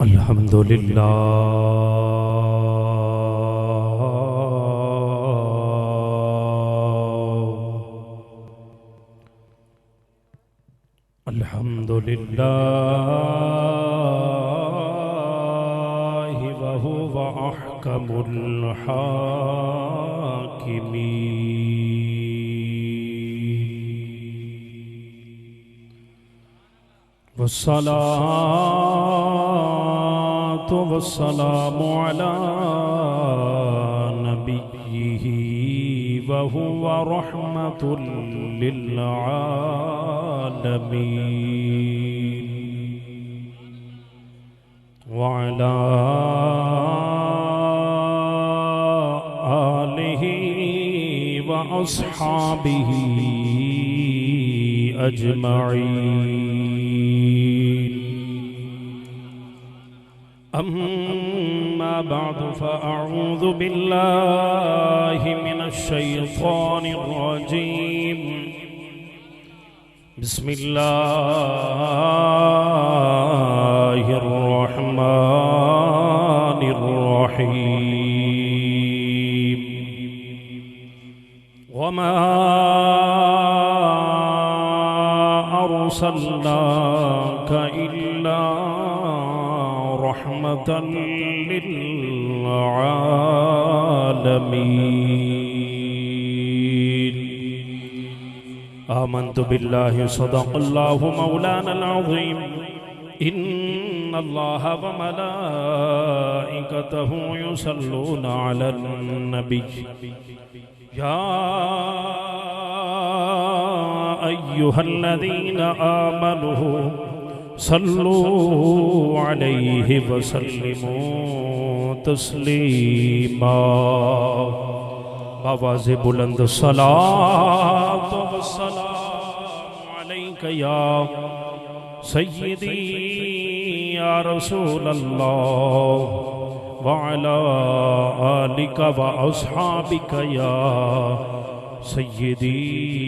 अल्हम्दुलिल्लाह अल्हम्दुलिल्लाह व हुवा अहकमुल हाकिमीन वस्सलातु वस्सलामु अला नबिय्यिही व हुवा रहमतुल लिल आलमीन व अला आलिही व अस्हाबिही अजमईन। अम्मा बअद फ़अऊज़ु बिल्लाहि मिनश शैतानिर रजीम। बिस्मिल्लाहिर रहमानिर रहीम। वमा अर्सलनाका इल्ला रहमतन लिल आलमीन। आमन्तु बिल्लाहि सदक़ल्लाहु मौलानल अज़ीम। इन्नल्लाहा व मलाइकतहु युसल्लूना अलन नबी या अय्युहल्लज़ीना आमनू सल्लू अलैहि वसल्लिमू तस्लीमा। बावाज़े बुलंद सलात व सलाम अलैका या सय्यदी या रसूल अल्लाह व अला आलिका व अस्हाबिका या सय्यदी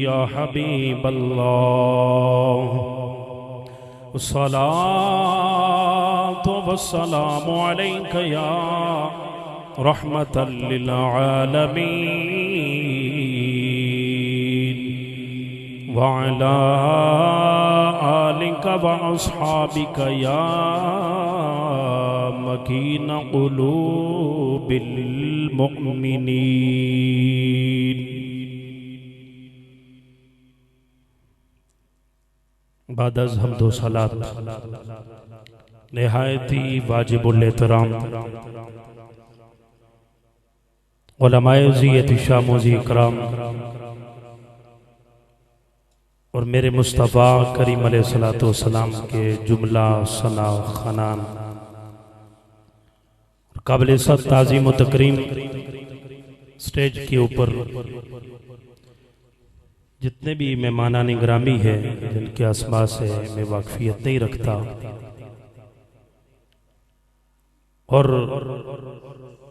या हबीब अल्लाह। सलातो वस्सलामु अलैका या रहमतल लिल आलमीन व अला आलिका व अस्हाबिका या मकीन क़ुलूबिल मुअमिनीन। बाद अज़ हम्दो सलात निहायती वाजिबुल एहतराम उलमाए ज़ियत शामोज़ी इकराम और मेरे मुस्तफ़ा करीम अलैहिस्सलातु वस्सलाम के जुमला सना ख़नान काबिल इज़्ज़त ताज़ीम व तकरीम स्टेज के ऊपर जितने भी मेहमानान ग्रामी है जिनके अस्मा से मैं वाकफियत नहीं रखता और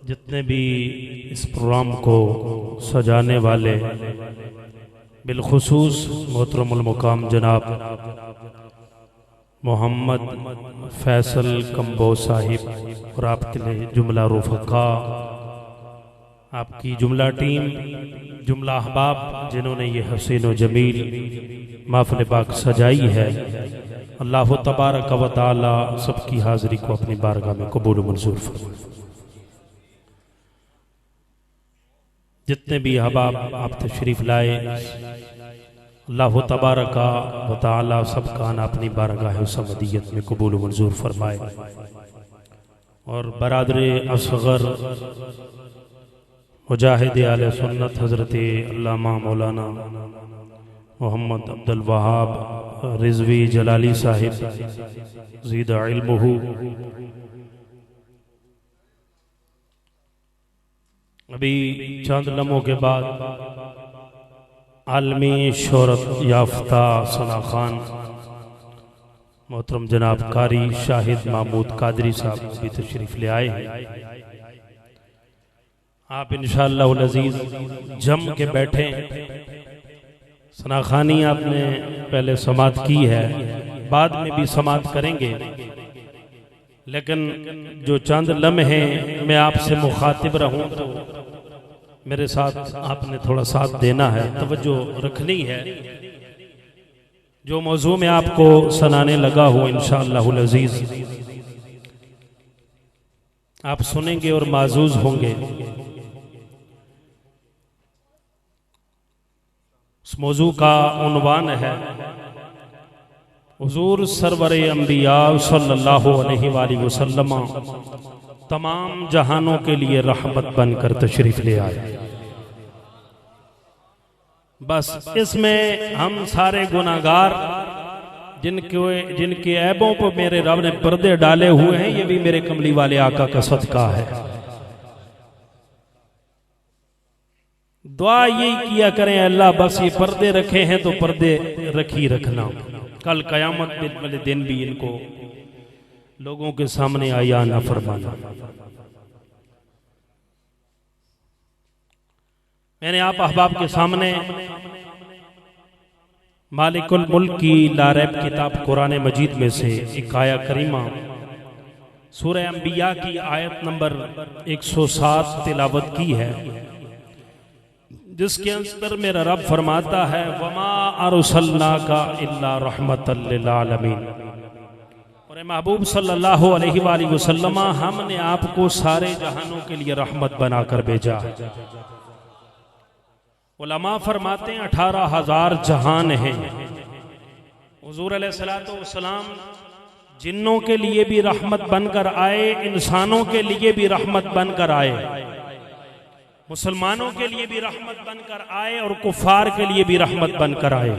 जितने भी इस प्रोग्राम को सजाने वाले बिलखुसूस मोहतरमुल मुकाम जनाब मोहम्मद फैसल कंबो साहिब और आपके लिए जुमला रुफ़क़ा, आपकी जुमला टीम, जुमला अहबाब जिन्होंने ये हसीन व जमील महफ़िल पाक सजाई है, अल्लाह तबारक व तआला सबकी हाज़िरी को अपनी बारगाह में कबूल मंजूर फरमाए। जितने भी अहबाब आप तशरीफ़ लाए, अल्लाह तबारक व तआला सबका आना अपनी बारगाह समदियत में कबूल मंजूर फरमाए। और बरादरे असग़र मुजाहिद आले सुन्नत हज़रत अल्लामा मौलाना मोहम्मद अब्दुल वहाब रिज़वी जलाली साहिब ज़ीदा इल्मुहु अभी चंद लम्हों के बाद आलमी शोहरत याफ्ता सना खान मोहतरम जनाब कारी शाहिद महमूद कादरी साहब भी तशरीफ़ ले आए हैं। आप इंशाअल्लाह अज़ीज़ जम के बैठे। सनाखानी आपने पहले समात की है, बाद में भी समात करेंगे, लेकिन जो चंद लम्हे मैं आपसे मुखातिब रहूं तो मेरे साथ आपने थोड़ा साथ देना है, तवज्जो रखनी है। जो मौजू में आपको सुनाने लगा हूं इंशाअल्लाहुल अजीज आप सुनेंगे और माजूज होंगे। उस मौजू का उन्वान है हुजूर सरवर अंबिया सल्लल्लाहु अलैहि वसल्लम तमाम जहानों के लिए रहमत बनकर तशरीफ ले आए। बस इसमें हम सारे गुनाहगार जिनके ऐबों पर मेरे रब ने पर्दे डाले हुए हैं, ये भी मेरे कमली वाले आका का सदका है। दुआ यही किया करें, अल्लाह बस ये पर्दे रखे हैं तो पर्दे रखी रखना, कल कयामत वाले दिन भी इनको लोगों के सामने आया ना फरमाना। मैंने आप अहबाब के सामने मालिकुल मुल्क की लारैब किताब कुरान मजीद में से एक आया करीमा सूरह अंबिया की आयत नंबर 107 तिलावत की है, जिसके अंदर मेरा रब फरमाता है वमा अरसलनाका इल्ला रहमतल लिल आलमीन। और महबूब सल्लल्लाहु अलैहि वसल्लम हमने आपको सारे जहानों के लिए रहमत बनाकर भेजा। उलमा फरमाते हैं 18,000 जहान हैं। हुजूर अलैहिस्सलातु वस्सलाम जिन्नों के लिए भी रहमत बनकर आए, इंसानों के लिए भी रहमत बनकर आए, मुसलमानों के लिए भी रहमत बनकर आए और कुफार के लिए भी रहमत बनकर आए।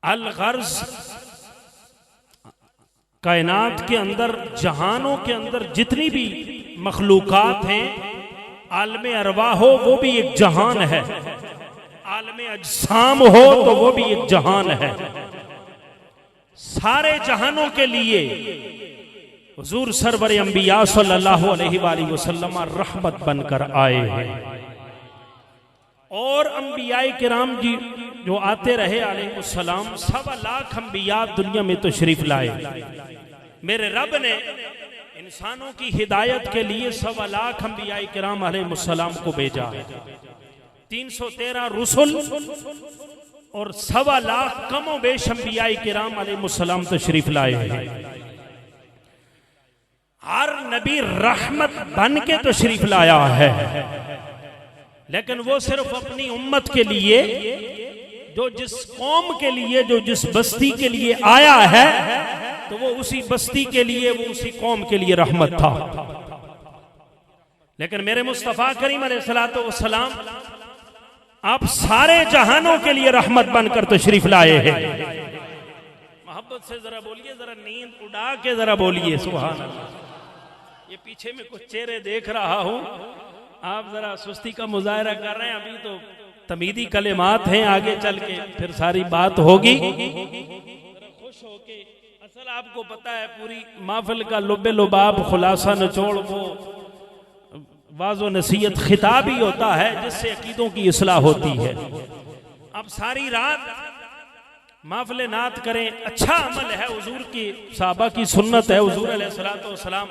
अल-गर्ज कायनात के अंदर, जहानों के अंदर जितनी भी मखलूकात हैं, आलमे अरवा हो वो भी एक जहान है, आलमे अजसाम हो तो वो भी एक जहान है। सारे जहानों के लिए हुजूर सरवर अंबिया सल्लल्लाहु अलैहि वसल्लम रहमत बनकर आए हैं। और अंबियाए किराम जी जो आते रहे अलैहिस्सलाम, 1.25 लाख अंबिया दुनिया में तशरीफ लाए। मेरे रब ने इंसानों की हिदायत के लिए 1.25 लाख अंबियाए किराम अलैहिस्सलाम को भेजा है। 313 रुसुल और 1.25 लाख कमो बेश अंबियाए किराम अलैहिस्सलाम तशरीफ लाए हैं। हर नबी रहमत बन के तशरीफ लाया है, लेकिन वो सिर्फ अपनी उम्मत के लिए, जो जिस कौम के लिए, जो जिस बस्ती के लिए आया है, तो वो उसी बस्ती के लिए, वो उसी कौम के लिए रहमत था। लेकिन मेरे मुस्तफा करीम अलैहिस्सलातु वस्सलाम आप सारे जहानों के लिए रहमत बनकर तशरीफ लाए हैं। मोहब्बत से जरा बोलिए, जरा नींद उड़ा के जरा बोलिए सुभान अल्लाह। ये पीछे में कुछ चेहरे देख रहा हूं, आप जरा सुस्ती का मुजाहरा कर रहे हैं। अभी तो तमीदी कलेमात हैं, आगे चल के फिर सारी बात होगी। खुश होके, असल आपको पता है पूरी महफिल का लुब्बे लुबाब, खुलासा, निचोड़, वो वाज़ो नसीहत खिताब ही होता है जिससे अकीदों की इस्लाह होती है। अब सारी रात महफिल नात करें, अच्छा अमल है, हुजूर की साहबा की सुन्नत है। हुजूर अलैहिस्सलातु वस्सलाम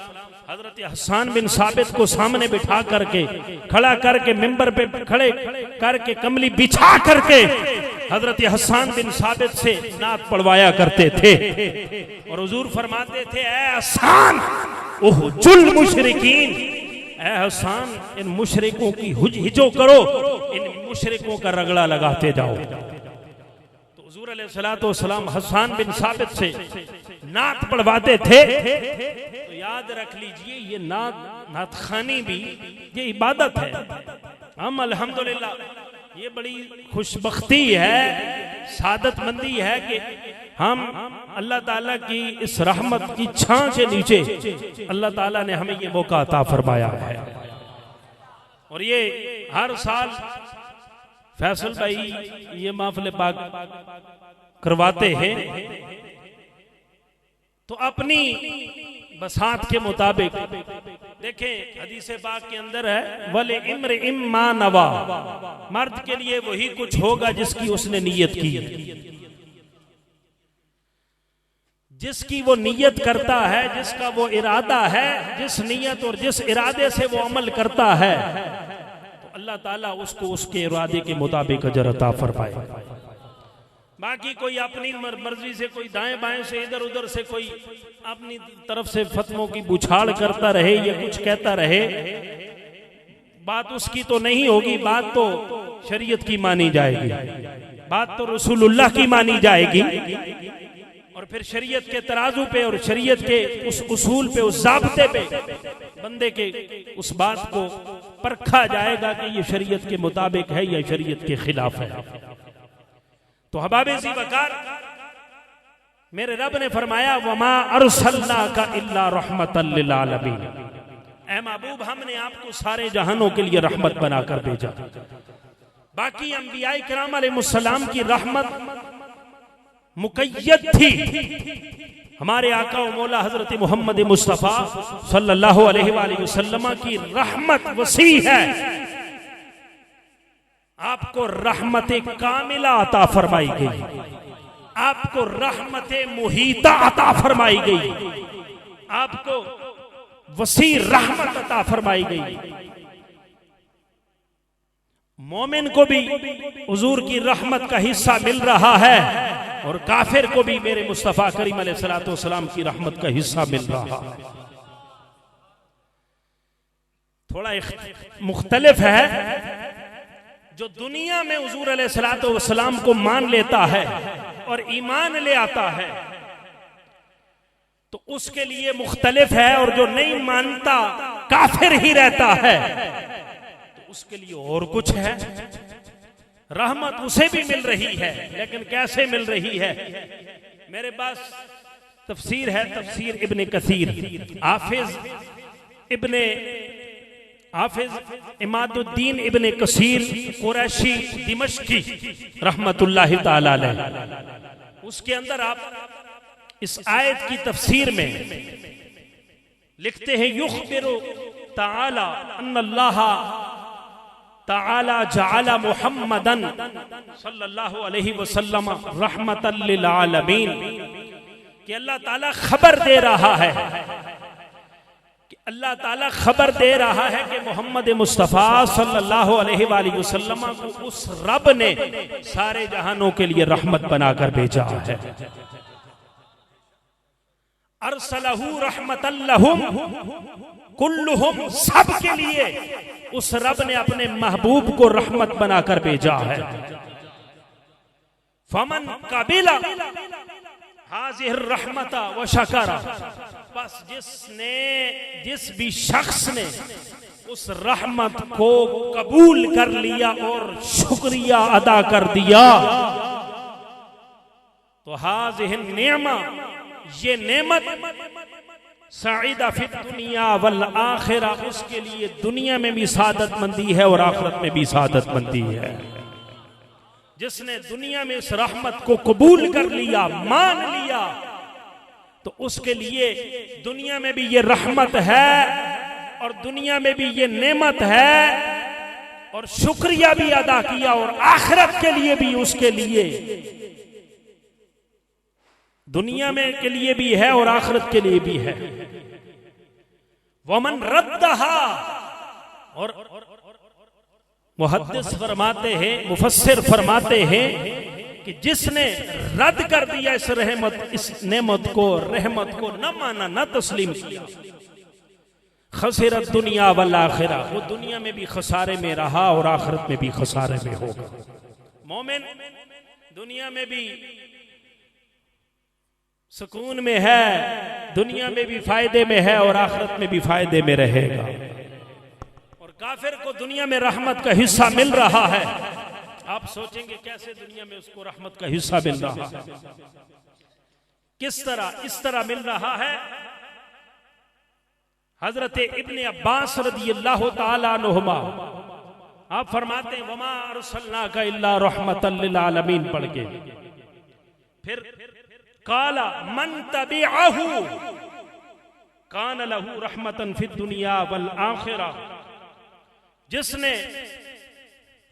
हजरत हसन बिन साबित को सामने बिठा करके, खड़ा करके, मिंबर पे खड़े करके, कमली बिछा करके हजरत हसन बिन साबित से नात पढ़वाया करते थे। और हुजूर फरमाते थे, ऐ हसन उहजुल मुशरिकीन, ऐ हसन इन मुशरिकों की हिजो करो, इन मुशरिकों का रगड़ा लगाते जाओ। हुजूर अलैहिस्सलातु वस्सलाम हसन बिन साबित से नात पढ़वाते थे। तो याद रख लीजिए, ये नात खानी भी ये इबादत है। हम अल्हम्दुलिल्लाह, ये बड़ी खुशबख्ती है, सादतमंदी है कि हम अल्लाह ताला की इस रहमत की छां के नीचे अल्लाह ताला ने हमें ये मौका अता फरमाया है। और ये हर साल फैसल भाई ये महफिल पाक करवाते हैं, तो अपनी बसात के मुताबिक देखें, हदीस पाक के अंदर है, वले इम्र इम्मा नवा, मर्द के लिए वही कुछ होगा जिसकी उसने नीयत की। जिसकी वो नियत करता है, जिसका वो इरादा है, जिस नियत और जिस इरादे से वो अमल करता है, तो अल्लाह ताला उसको उसके इरादे के मुताबिक अजर अता फरमाए। बाकी कोई अपनी मर्जी से, कोई दाएं बाएं से, इधर उधर से कोई अपनी तरफ से फतवों की बुछाड़ करता रहे या कुछ कहता रहे, बात उसकी तो नहीं होगी, बात तो शरीयत की मानी जाएगी, बात तो रसूलुल्लाह की मानी जाएगी। और फिर शरीयत के तराजू पे और शरीयत के उस उसूल पे, उस ज़ाब्ते पे बंदे के उस बात को परखा जाएगा कि ये शरीयत के मुताबिक है या शरीयत के खिलाफ है। तो हबाबे ज़ी वकार, मेरे रब ने फरमाया वमा अरसलनाका इल्ला रहमतल लिल आलमीन, ऐ महबूब हमने आपको सारे जहानों के लिए रहमत बनाकर भेजा। बाकी अंबिया किराम अलैहिस्सलाम की रहमत मुक़य्यद थी, हमारे आका व मौला हजरत मोहम्मद मुस्तफ़ा सल्लल्लाहु अलैहि वसल्लम की रहमत वसी है। आपको रहमत कामिला अता फरमाई गई, आपको रहमत मुहीता अता फरमाई गई, आपको वसी रहमत अता फरमाई गई। मोमिन को भी हुजूर की रहमत का हिस्सा मिल रहा है और काफिर को भी मेरे मुस्तफ़ा करीम अलैहिस्सलाम की रहमत का हिस्सा मिल रहा है। थोड़ा मुख्तलिफ है, जो दुनिया में हुजूर अलैहिस्सलाम को मान लेता है और ईमान ले आता है तो उसके लिए मुख्तलिफ है, और जो नहीं मानता काफिर ही रहता है तो उसके लिए और कुछ है। रहमत उसे भी मिल रही है, लेकिन कैसे मिल रही है? मेरे पास तफसीर है, तफसीर इब्ने कसीर, हाफिज इमादुद्दीन इब्ने कसीर कुरैशी दिमश्की रहमतुल्लाहि ताला अलैह। उसके अंदर आप इस आयत की तफसीर में लिखते हैं युखबिरु ताला अन्नल्लाह ताला जअला मुहम्मदन सल्लल्लाहु अलैहि वसल्लम रहमतल लिल आलमीन, कि अल्लाह ताला खबर दे रहा है, कि अल्लाह ताला खबर दे रहा है कि मोहम्मद मुस्तफ़ा सल्लल्लाहु अलैहि वसल्लम को उस रब ने सारे जहानों के लिए रहमत बनाकर भेजा है। अरसलहू रहमतल लहुम कुल्लुहुम, सब के लिए उस रब ने अपने महबूब को रहमत बनाकर भेजा है। फमन कबिला हाज़िहिर रहमता व शकरा, बस जिस भी शख्स ने उस रहमत को कबूल कर लिया और शुक्रिया अदा कर दिया, तो हाज़िहिन नेमा, ये नेमत साइदा फिद दुनिया वल आखिरा, उसके लिए दुनिया में भी सादत मंदी है और आखिरत में भी सादत मंदी है। जिसने दुनिया में इस रहमत को कबूल कर लिया, मान लिया, तो उसके लिए दुनिया में भी ये रहमत है और दुनिया में भी ये नेमत है, और शुक्रिया भी अदा किया, और आखिरत के लिए भी, उसके लिए दुनिया में के लिए भी है और आखिरत के लिए भी है। वमन रद्दहा, और मुहद्दिस फरमाते हैं, मुफस्सिर फरमाते हैं कि जिसने रद्द कर दिया इस रहमत, इस नेमत को, रहमत को न माना, न तस्लीम किया, खसिरत दुनिया वल आखिरा, वो दुनिया में भी खसारे में रहा और आखिरत में भी खसारे में होगा। मोमिन दुनिया में भी सुकून में है, दुनिया में भी फायदे में है और आखिरत में भी फायदे में रहेगा। और काफिर को दुनिया में रहमत का हिस्सा मिल रहा है। आप सोचेंगे कैसे दुनिया में उसको रहमत का हिस्सा मिल रहा है? किस तरह? इस तरह मिल रहा है, हजरत इब्ने अब्बास रदियल्लाहु ताला अन्हुमा आप फरमाते हैं वमा अरसलनाका इल्ला रहमतल लिल आलमीन पढ़ के, फिर काला मन तबिअहु कान लहू रहमतन फिद दुनिया वल आखिरा, जिसने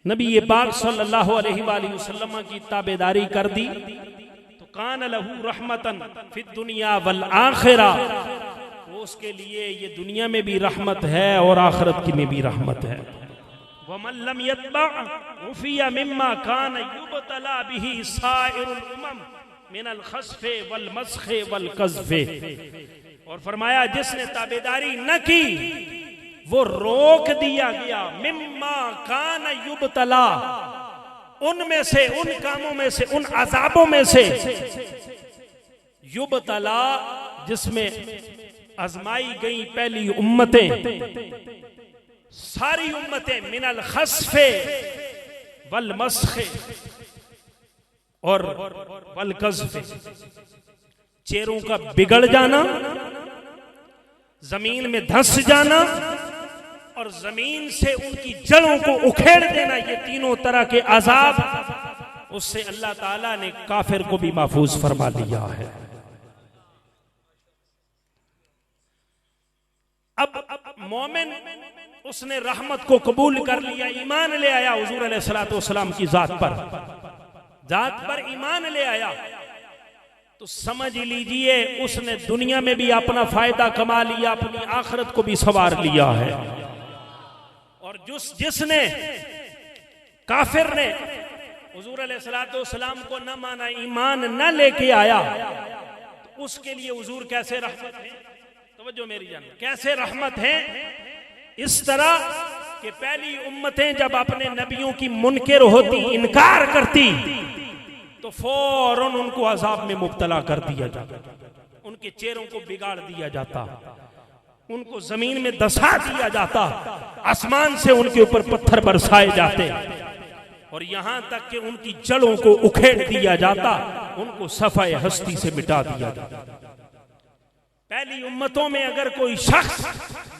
नबी पाक सल्लल्लाहु अलैहि वसल्लम की ताबेदारी कर दी तो कान लहू रहमतन फिद दुनिया वल आखिरा, वो उसके लिए ये दुनिया में भी रहमत है और आखिरत की में भी रहमत है। वमन लम यत्बअ उफिया मिम्मा कान युबतला बिही साइरुल उमम मिनल खस्फे वल मस्खे वल कज़्फे, और फरमाया जिसने ताबेदारी न की वो रोक दिया गया मिम्मा कान युबतला, उनमें से, उन कामों में से, उन अजाबों में से, युबतला जिसमें आजमाई गई पहली उम्मतें, सारी उम्मतें, मिनल खस्फे वल मस्खे और वल कज़्फे, चेहरों का बिगड़ जाना, जमीन में धंस जाना और जमीन से उनकी जड़ों को उखेड़ देना, ये तीनों तरह के अजाब उससे अल्लाह ताला ने काफिर को भी महफूज फरमा लिया है। अब मोमिन उसने रहमत को कबूल कर लिया, ईमान ले आया हुजूर अलैहिस्सलातु वस्सलाम की जात पर ईमान ले आया, तो समझ लीजिए उसने दुनिया में भी अपना फायदा कमा लिया, अपनी आखिरत को भी संवार लिया है। और जिसने काफिर ने हुजूर अलैहिस्सलातु वस्सलाम को न माना, ईमान न लेके आया, तो उसके लिए हुजूर कैसे रहमत है, तवज्जो मेरी जान, कैसे रहमत है? इस तरह कि पहली उम्मतें जब अपने नबियों की मुनकिर होती, इनकार करती, तो फौरन उनको अजाब में मुब्तला कर दिया जाता, उनके चेहरों को बिगाड़ दिया जाता, उनको जमीन में दसा दिया जाता, आसमान से उनके ऊपर पत्थर बरसाए जाते और यहां तक कि उनकी जड़ों को उखेड़ दिया जाता, उनको सफाए हस्ती से मिटा दिया जाता। पहली उम्मतों में अगर कोई शख्स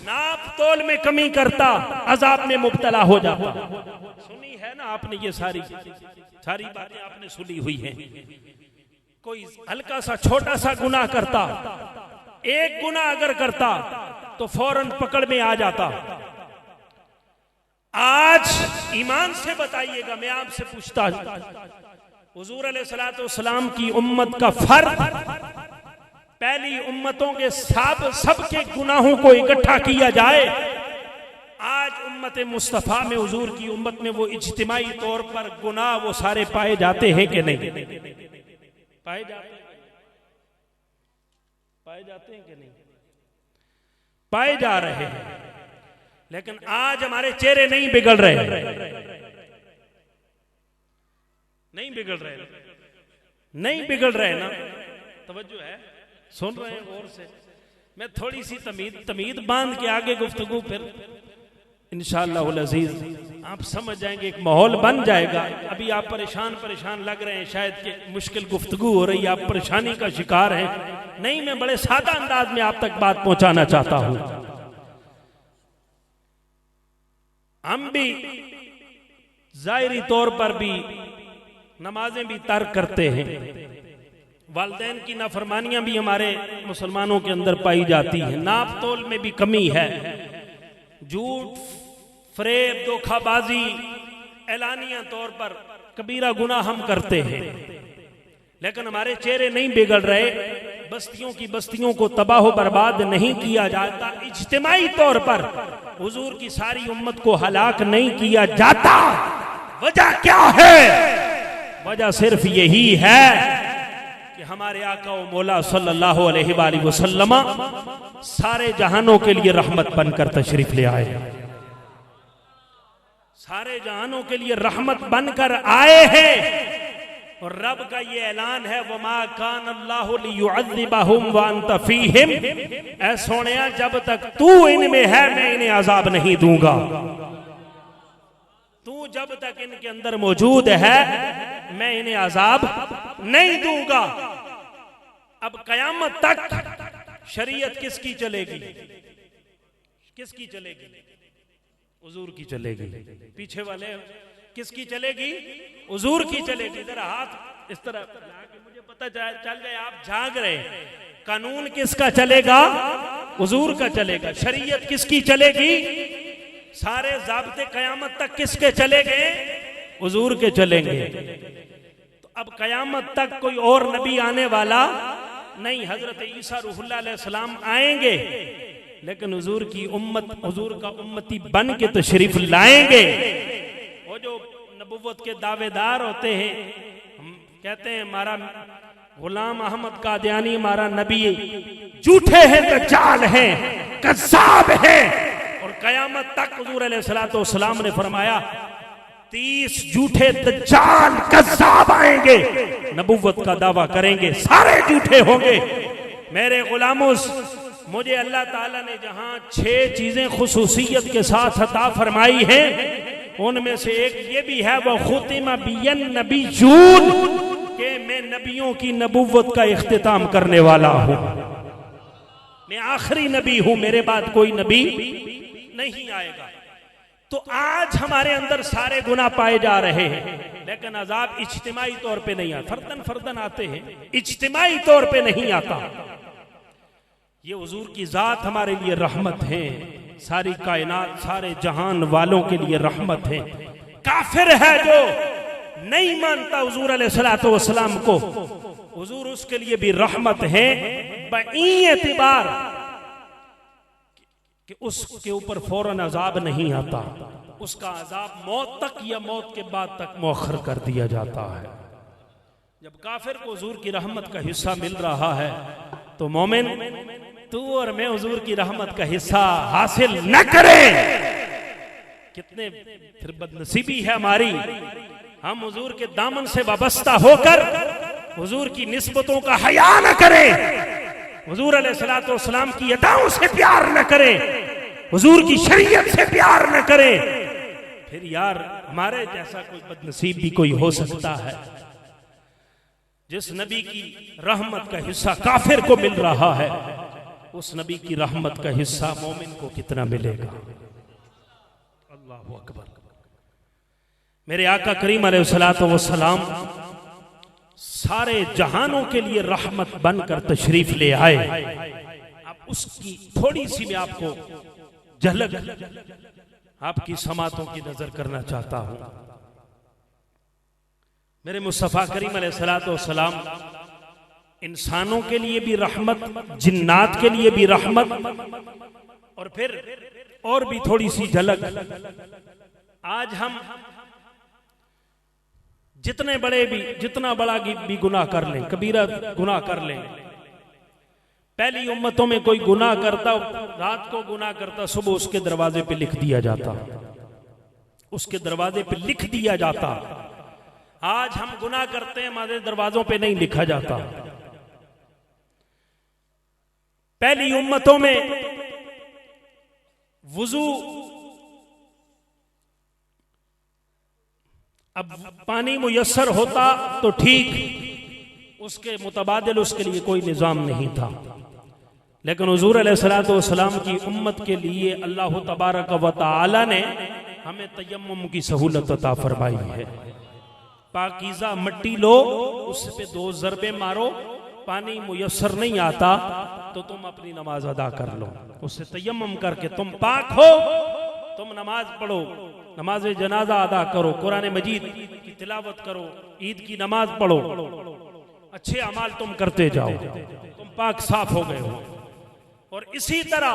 नाप तोल में कमी करता, अजाब में मुब्तला हो जाता। सुनी है ना आपने, ये सारी बातें आपने सुनी हुई हैं। कोई हल्का सा छोटा सा गुनाह करता, एक गुनाह अगर करता तो फौरन पकड़ में आ जाता। आज ईमान से बताइएगा, मैं आपसे पूछता हूं, हुजूर अलैहिस्सलातु वस्सलाम की उम्मत का फर्द पहली उम्मतों के सबके गुनाहों को इकट्ठा किया जाए, आज उम्मत मुस्तफा में, हुजूर की उम्मत में वो इज्तिमाई तौर पर गुनाह वो सारे पाए जाते हैं कि नहीं? पाए जाते हैं कि नहीं? पाए जा रहे हैं। लेकिन आज हमारे चेहरे नहीं बिगड़ रहे, नहीं बिगड़ रहे ना? तवज्जो है, सुन रहे हैं गौर से? मैं थोड़ी सी तमीद बांध के आगे गुफ्तगू, फिर इंशाअल्लाह अज़ीज आप समझ जाएंगे, एक माहौल बन जाएगा। अभी आप परेशान लग रहे हैं, शायद कि मुश्किल गुफ्तगू हो रही है, आप परेशानी का शिकार हैं। नहीं, मैं बड़े सादा अंदाज में आप तक बात पहुंचाना चाहता हूं। हम भी ज़ाहिरी तौर पर भी नमाजें भी तर्क करते हैं, वालिदैन की नाफरमानियां भी हमारे मुसलमानों के अंदर पाई जाती है, नाप तोल में भी कमी है, झूठ, फरेब, धोखाबाजी, ऐलानिया तौर पर कबीरा गुनाह हम करते हैं, लेकिन हमारे चेहरे नहीं बिगड़ रहे, बस्तियों की बस्तियों को तबाह बर्बाद नहीं किया जाता, इज्तिमाई तौर पर हुजूर की सारी उम्मत को हलाक नहीं किया जाता। वजह क्या है? वजह सिर्फ यही है कि हमारे आका व मौला सल्लल्लाहु अलैहि वसल्लम सारे जहानों के लिए रहमत बनकर तशरीफ ले आए, सारे जहानों के लिए रहमत बनकर आए हैं। और रब का ये ऐलान है, वमा कान अल्लाहु लियुअज़्ज़िबहुम व अंत फीहिम, ऐ सोनिया जब तक तू इनमें है मैं इन्हें अजाब नहीं दूंगा। तू जब तक इनके अंदर मौजूद है मैं इन्हें अजाब नहीं दूंगा। अब कयामत तक शरीयत किसकी चलेगी? किसकी चलेगी? हुजूर की चलेगी। पीछे वाले किसकी चलेगी? हुजूर की चलेगी। जरा हाथ इस तरह, मुझे पता चल जाए आप जाग रहे। कानून किसका चलेगा? हुजूर का चलेगा। शरीयत किसकी चलेगी? सारे ज़ाब्ते कयामत तक किसके चले गए? हुजूर के चलेंगे। तो अब कयामत तक कोई और नबी आने वाला नहीं। हजरत ईसा रूहुल्लाह अलैहिस्सलाम आएंगे, लेकिन हुजूर की उम्मत, हुजूर का उम्मती बन के तशरीफ लाएंगे। वो जो नबुव्वत के दावेदार होते हैं, हम कहते हैं हमारा गुलाम अहमद कादियानी हमारा नबी, झूठे हैं, दज्जाल हैं, कज़्ज़ाब हैं। और कयामत तक हुजूर अलैहिस्सलाम ने फरमाया 30 झूठे दज्जाल कज़्ज़ाब आएंगे, नबुव्वत का दावा करेंगे, सारे झूठे होंगे। मेरे गुलामों, मुझे अल्लाह ताला ने जहां 6 चीजें खुसूसियत के साथ अता फरमाई हैं, उनमें से एक ये भी है, वह खुतिमा बियन नबिय्यून, कि मैं नबियों की नबुव्वत का इख्तिताम करने वाला हूं। मैं आखिरी नबी हूं, मेरे बाद कोई नबी नहीं आएगा। तो आज हमारे अंदर सारे गुनाह पाए जा रहे हैं, लेकिन अजाब इज्तिमाई तौर पे नहीं आता, फर्दन फर्दन आते हैं, इज्तिमाई तौर पे नहीं आता। ये हुजूर की जात हमारे लिए रहमत है, सारी कायनात, सारे जहान वालों के लिए रहमत है। काफिर है जो नहीं मानता हुजूर अलैहिस्सलातु वस्सलाम को, हुजूर उसके लिए भी रहमत है, बई एतिबार कि उसके ऊपर फौरन अजाब नहीं आता, उसका अजाब मौत तक या मौत के बाद तक मौखर कर दिया जाता है। जब काफिर को हुजूर की रहमत का हिस्सा मिल रहा है, तो मोमिन तू और मैं हुजूर की रहमत का हिस्सा हासिल न करें, कितने फिर बदनसीबी है हमारी। हम हुजूर के दामन से वाबस्ता होकर हुजूर की निस्बतों का हया न करें, हुजूर अलैहिस्सलातु वस्सलाम की अताओं से प्यार न करें, हुजूर की शरीयत से प्यार न करें, फिर यार हमारे जैसा कोई बदनसीब भी कोई हो सकता है। जिस नबी की रहमत का हिस्सा काफिर को मिल रहा है, उस नबी की रहमत का हिस्सा मोमिन को कितना मिलेगा। अल्लाहु अकबर। मेरे आका करीम अलैहिस्सलातु वस्सलाम सारे जहानों के लिए रहमत बनकर तशरीफ ले आए। अब उसकी थोड़ी सी मैं आपको झलक आपकी समातों की नजर करना चाहता हूं। मेरे मुस्तफा करीम अलैहिस्सलातु वस्सलाम इंसानों के लिए भी रहमत, जिन्नात के लिए भी रहमत, और फिर और भी थोड़ी सी झलक। आज हम जितने बड़े भी, जितना बड़ा भी गुनाह कर लें, कबीरा गुनाह कर लें, पहली उम्मतों में कोई गुनाह करता, रात को गुनाह करता, सुबह उसके दरवाजे पे लिख दिया जाता, उसके दरवाजे पे लिख दिया जाता। आज हम गुनाह करते हैं, हमारे दरवाजों पे नहीं लिखा जाता। पहली उम्मतों में वुजू, अब पानी मुयस्सर होता तो ठीक, उसके मुतबादिल उसके लिए कोई निजाम नहीं था, लेकिन हुजूर अलैहिस्सलातु वस्सलाम की उम्मत के लिए अल्लाह तबारक व तआला ने हमें तयम्मुम की सहूलत अता फरमाई है। पाकीज़ा मिट्टी लो, उस पे 2 ज़रबे मारो, पानी मुयस्सर नहीं आता तो तुम अपनी नमाज अदा कर लो, उससे तयम्मुम करके तुम पाक हो, तुम नमाज पढ़ो, नमाज जनाजा अदा करो, कुरान मजीद की तिलावत करो, ईद की नमाज पढ़ो, अच्छे अमाल तुम करते जाओ, तुम पाक साफ हो गए हो। और इसी तरह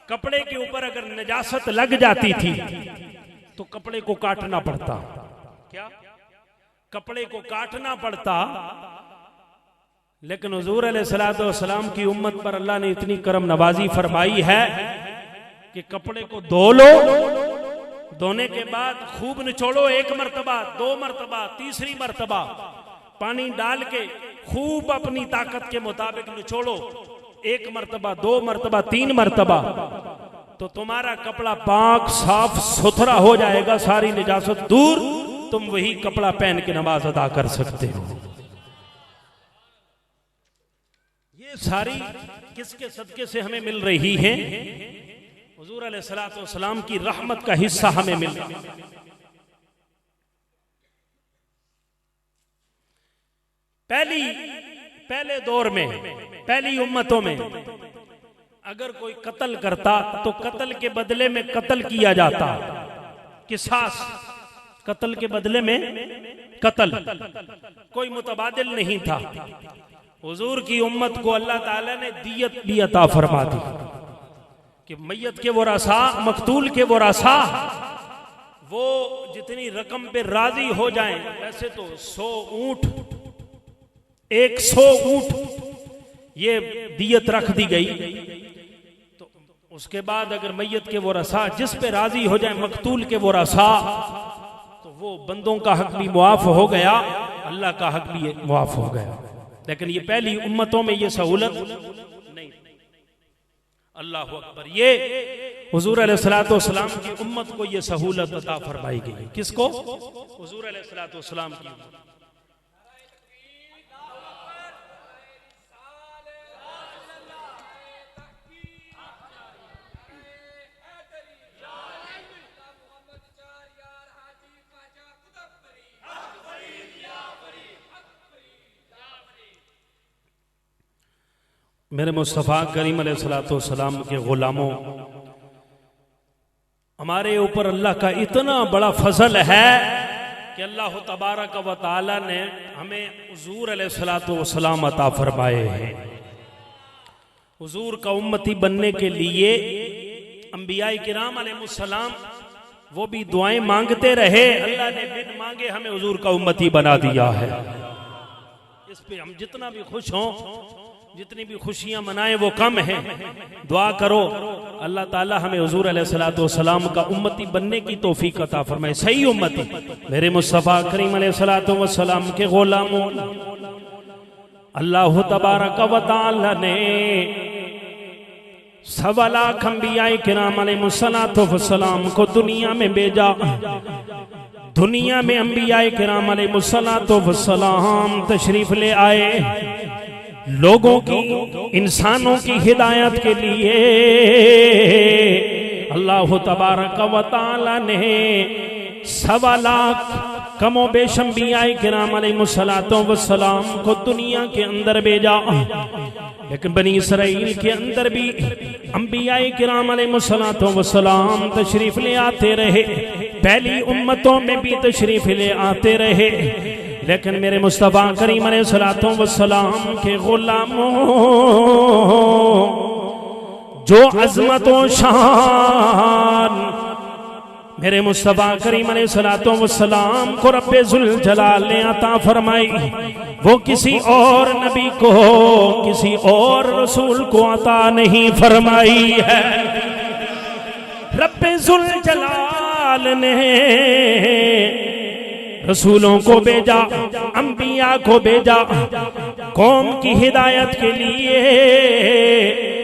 कपड़े के ऊपर अगर नजासत लग जाती थी तो कपड़े को काटना पड़ता, क्या कपड़े को काटना पड़ता। लेकिन हुजूर अलैहिस्सलातु वस्सलाम की उम्मत पर अल्लाह ने इतनी करम नवाजी फरमाई है कि कपड़े को धो लो, धोने के बाद खूब निचोड़ो, 1 मरतबा, 2 मरतबा, 3री मरतबा पानी डाल के खूब अपनी ताकत के मुताबिक निचोड़ो, 1 मरतबा, 2 मरतबा, 3 मरतबा, तो तुम्हारा कपड़ा पाक साफ सुथरा हो जाएगा, सारी निजासत दूर, तुम वही कपड़ा पहन के नमाज अदा कर सकते हो। ये सारी किसके सदके से हमें मिल रही है? हुजूर अलैहिस्सलातु वस्सलाम की रहमत का हिस्सा हमें मिल रहा है। पहले दौर में, पहली उम्मतों में अगर कोई कत्ल करता तो कत्ल के बदले में कत्ल किया जाता, किसास, कत्ल के बदले में कत्ल, कोई मुतबादिल नहीं था। हुजूर की उम्मत को अल्लाह ताला ने दियत भी अता फरमा दी कि मैयत के वरासा, मकतूल के वरासा वो जितनी रकम पे राजी हो जाएं, वैसे तो 100 ऊंट, 100 ऊंट ये दियत रख दी गई। तो उसके बाद अगर मैयत के वरासा जिस पे राजी हो जाए, मकतूल के वरासा, तो वो बंदों का हक भी मुआफ हो गया, अल्लाह का हक भी मुआफ हो गया। लेकिन ये पहली उम्मतों में ये सहूलत नहीं। अल्लाह अकबर। ये हुजूर अलैहिस्सलाम की उम्मत को ये सहूलत अता फरमाई गई। किसको? हुजूर अलैहिस्सलाम की उम्मत। मेरे मुस्तफ़ा करीम अलैहिस्सलाम के गुलामों, हमारे ऊपर अल्लाह का इतना बड़ा फजल है कि अल्लाह तबारक व तआला ने हमें हुजूर अलैहिस्सलाम अता फरमाए हैं। हुजूर का उम्मती बनने के लिए अंबिया किराम अलैहिस्सलाम वो भी दुआएं मांगते रहे, अल्लाह ने बिन मांगे हमें हुजूर का उम्मती बना दिया है। इस पे हम जितना भी खुश हों, जितनी भी खुशियां मनाएं वो कम है। दुआ करो अल्लाह ताला हमें हुजूर अलैहिस्सलाम का उम्मती बनने की तौफीक अता फरमाए, सही उम्मती। मेरे मुस्तफ़ा करीम अलैहिस्सलाम के गुलामों, अल्लाह तबारक व तआला ने 1.25 लाख अंबिया किराम अलैहिस्सलाम को दुनिया में भेजा। दुनिया में अंबिया किराम अलैहिस्सलाम तशरीफ ले आए लोगों की, इंसानों की हिदायत के लिए। अल्लाह तबारक व तआला ने 1.25 लाख कमो बेश अंबिया किराम अलैहिस्सलाम को दुनिया के अंदर भेजा। लेकिन बनी इसराइल के अंदर भी अंबिया किराम अलैहिस्सलाम तशरीफ ले आते रहे, पहली उम्मतों में भी तशरीफ ले आते रहे। लेकिन मेरे मुस्तफ़ा करीम अलैहिस्सलाम के गुलामों, जो अज़मत व शान मेरे मुस्तफ़ा करीम अलैहिस्सलाम को रब्बे ज़ुल जलाल ने अता फरमाई, वो किसी और नबी को, किसी और रसूल को अता नहीं फरमाई है। रब्बे ज़ुल जलाल ने रसूलों को भेजा, अंबिया को भेजा, कौम की हिदायत के लिए,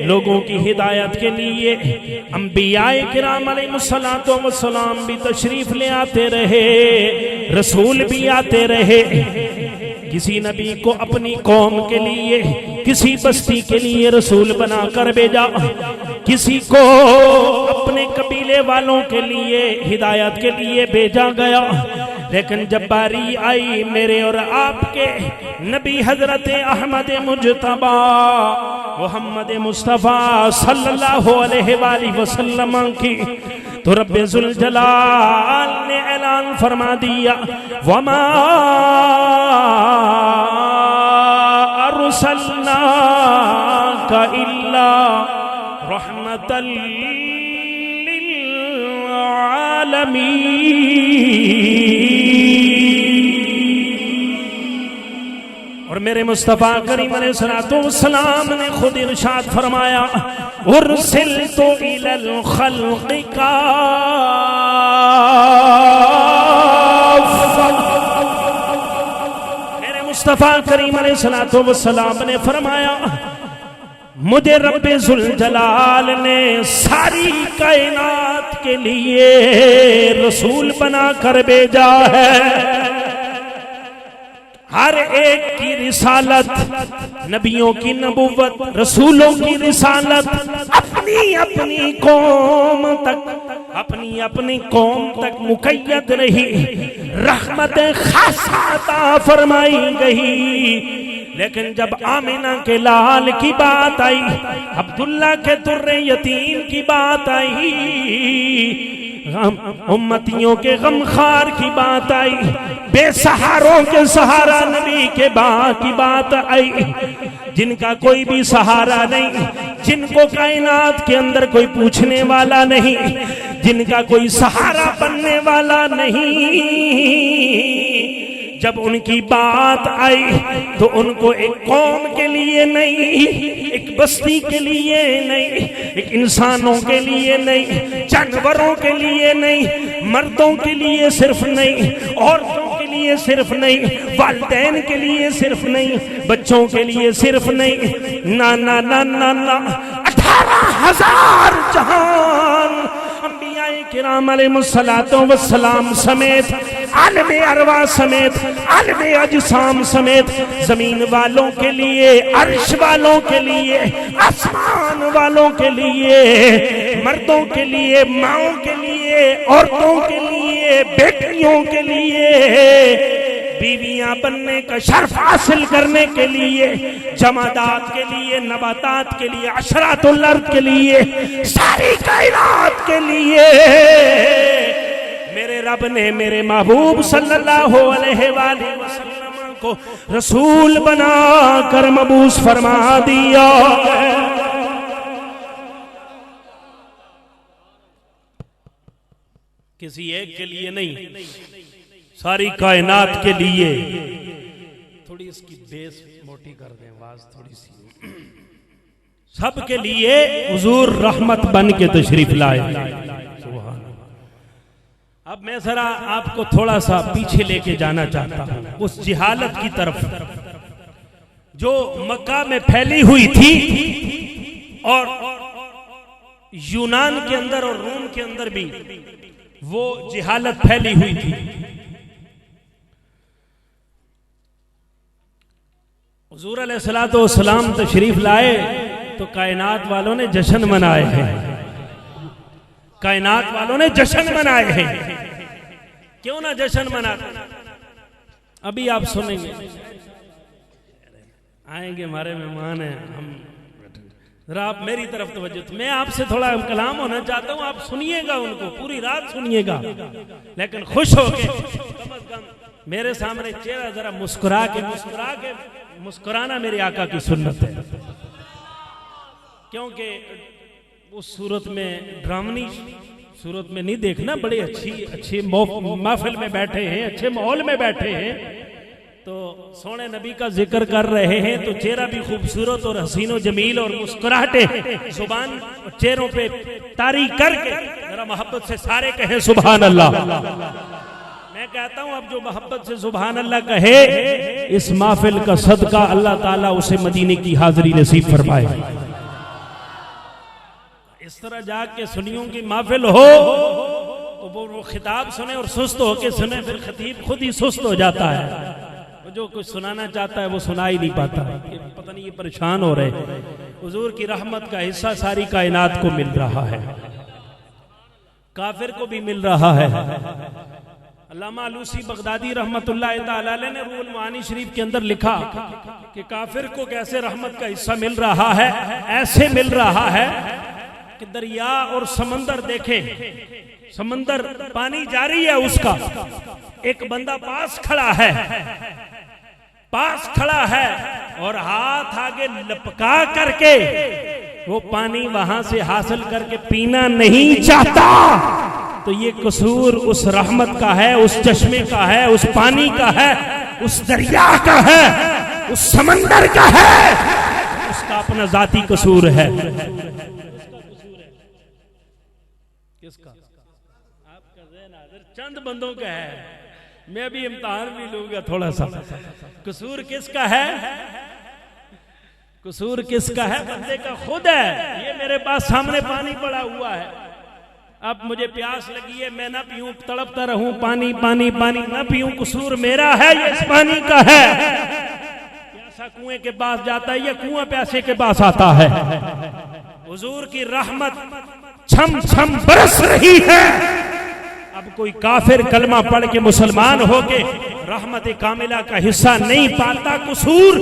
लोगों की हिदायत के लिए। अंबिया किराम अलैहिस्सलाम भी तशरीफ ले आते रहे, रसूल भी आते रहे। किसी नबी को अपनी कौम के लिए, किसी बस्ती के लिए रसूल बनाकर भेजा, किसी को अपने कबीले वालों के लिए, हिदायत के लिए भेजा गया। लेकिन जब बारी आई मेरे और आपके नबी हजरत अहमद मुजतबा मोहम्मद मुस्तफ़ा सल्लल्लाहु अलैहि वसल्लम की, तो रब्बे ज़ुल जलाल ने ऐलान फरमा दिया, वमा अरसलनाका इल्ला रहमतल लिल आलमीन। और मेरे मुस्तफ़ा करीम अलैहिस्सलाम ने खुद इरशाद फरमाया, उरसिलतु इलल खल्क़ि काफ़्फ़ा। मेरे मुस्तफ़ा करीम अलैहिस्सलाम ने फरमाया, मुझे रब्बे ज़ुल जलाल ने सारी कायनात के लिए रसूल बना कर भेजा है। हर एक की रिसालत, नबियों की नबुव्वत, रसूलों की रिसालत अपनी अपनी कौम तक, अपनी अपनी कौम तक मुक़य्यद रही, रहमत खासा अता फरमाई गई। लेकिन जब आमिना के लाल की बात आई, अब्दुल्ला के दुर्रे यतीम की बात आई, उम्मतियों के गमखार की बात आई, बेसहारों के सहारा नबी के की बात आई, जिनका कोई भी सहारा नहीं, जिनको कायनात के अंदर कोई पूछने वाला नहीं, जिनका कोई सहारा बनने वाला नहीं। जब उनकी बात आई तो उनको एक कौम के लिए नहीं, एक बस्ती के लिए नहीं, एक इंसानों के लिए नहीं, जानवरों के लिए नहीं, मर्दों के लिए सिर्फ नहीं, औरतों के लिए सिर्फ नहीं, वालिदैन के लिए सिर्फ नहीं, बच्चों के लिए सिर्फ नहीं, ना ना ना ना ना 18,000 जहान अंबियाए किराम अलैहिमुस्सलातो वस्सलाम समेत, आलमे अरवा समेत, आलमे अजसाम समेत, जमीन वालों के लिए, अर्श वालों के लिए, आसमान वालों के लिए, मर्दों के लिए, माओं के लिए, औरतों के लिए, बेटियों के लिए, बीवियां बनने का शर्फ हासिल करने के लिए, जमादात के लिए, नबातात के लिए, अशरातुल अर्द के लिए, सारी कायनात के लिए मेरे रब ने मेरे महबूब सल्लल्लाहु अलैहि वसल्लम को रसूल बना कर मबूस फरमा दिया। किसी एक के लिए नहीं, सारी कायनात के लिए। थोड़ी इसकी बेस मोटी कर दें, आवाज थोड़ी सी। सबके लिए हुजूर रहमत बन के तशरीफ लाए। अब मैं जरा आपको थोड़ा सा पीछे लेके जाना चाहता हूं उस जिहालत की तरफ जो मक्का में फैली हुई थी और यूनान के अंदर और रोम के अंदर भी वो जिहालत फैली हुई थी। हुजूर अलैहिस्सलातो वस्सलाम तशरीफ लाए तो कायनात वालों ने जश्न मनाए हैं, कायनात वालों ने जश्न मनाए हैं। क्यों ना जश्न मनाते? अभी आप सुनेंगे, आएंगे हमारे मेहमान हैं, हम जरा आप मेरी तरफ तवज्जो। मैं आपसे थोड़ा कलाम होना चाहता हूं, आप सुनिएगा उनको, पूरी रात सुनिएगा, लेकिन खुश हो के कम अज कम मेरे सामने चेहरा जरा मुस्कुरा के मुस्कुराना मेरे आका की सुन्नत है। क्योंकि उस सूरत में, ड्रामनी सूरत में नहीं देखना, बड़े अच्छी महफिल में बैठे हैं, अच्छे माहौल में बैठे हैं, तो सोने नबी का जिक्र कर रहे हैं तो चेहरा भी खूबसूरत और हसीनो जमील और मुस्कुराहटे जुबान चेहरों पे तारी करके जरा मोहब्बत से सारे कहें सुभान अल्लाह। मैं कहता हूं अब जो मोहब्बत से सुभान अल्लाह कहे, इस महफिल का सदका अल्लाह ताला उसे मदीने की हाजिरी नसीब फरमाए। इस तरह जाके सुनियों की महफिल हो तो वो खिताब सुने और सुस्त होके सुने, फिर खतीब खुद ही सुस्त हो जाता है। वो जो कुछ सुनाना चाहता है वो सुना ही नहीं पाता, पता नहीं ये परेशान हो रहे। हुजूर की रहमत का हिस्सा सारी कायनात को मिल रहा है, काफिर को भी मिल रहा है। अल्लामा अलूसी बगदादी रहमतुल्लाह तआला अलैह ने रूहुल मानी शरीफ के अंदर लिखा कि काफिर को कैसे रहमत का हिस्सा मिल रहा है। ऐसे मिल रहा है कि दरिया और समंदर देखे, समंदर पानी जारी है उसका, एक बंदा पास खड़ा है और हाथ आगे लपका करके वो पानी वहां से हासिल करके पीना नहीं चाहता, तो ये कसूर उस रहमत का है, उस चश्मे का है, उस पानी का है, उस दरिया का है, उस समंदर का है, उसका अपना जाती कसूर है। किसका? आपका ज़हन हाज़िर चंद बंदों का है, मैं भी इम्तिहान भी लूंगा थोड़ा सा। कसूर किसका है? कसूर किसका है? बंदे का खुद है। ये मेरे पास सामने पानी पड़ा हुआ है, अब मुझे प्यास लगी है, मैं ना पीऊं, तड़पता रहूं, पानी पानी पानी ना पीऊं, कसूर मेरा है, ये इस पानी का है। प्यासा कुएं के पास जाता है या कुआं प्यासे के पास आता है? हुजूर की रहमत छम छम बरस रही है। अब कोई काफिर कलमा पढ़ के मुसलमान होके रहमत कामिला का हिस्सा नहीं पाता, कसूर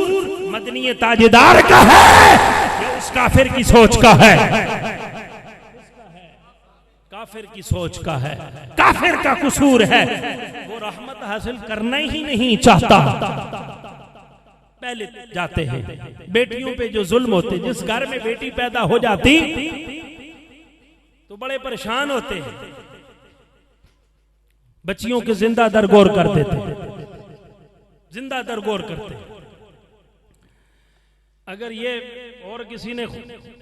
मदनी ताजदार का है या उस काफिर की सोच का है? काफिर की सोच का है, काफिर का कसूर है, वो रहमत हासिल करना ही नहीं चाहता। पहले जाते हैं बेटियों पे जो जुल्म होते, जिस घर में बेटी पैदा हो जाती तो बड़े परेशान होते हैं, बच्चियों के जिंदा दरगोर कर देते, जिंदा दरगोर करते। अगर ये और किसी ने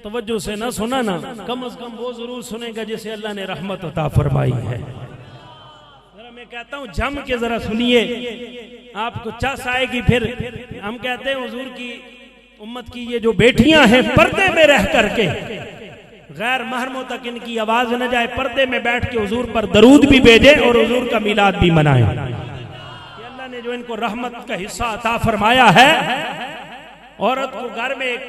तवज्जो से ना सुना ना, कम से कम वो जरूर सुनेगा जिसे अल्लाह ने रहमत अता फरमाई है। जरा मैं कहता हूं जम के जरा सुनिए, आपको चस आएगी। फिर हम कहते हैं हुजूर की उम्मत की ये जो बेटियां हैं पर्दे में रह करके, गैर महरमों तक इनकी आवाज न जाए, पर्दे में बैठ के हुजूर पर दरूद भी भेजे और हुजूर का मिलाद भी मनाए। अल्लाह ने जो इनको रहमत का हिस्सा अता फरमाया है। औरत को घर में एक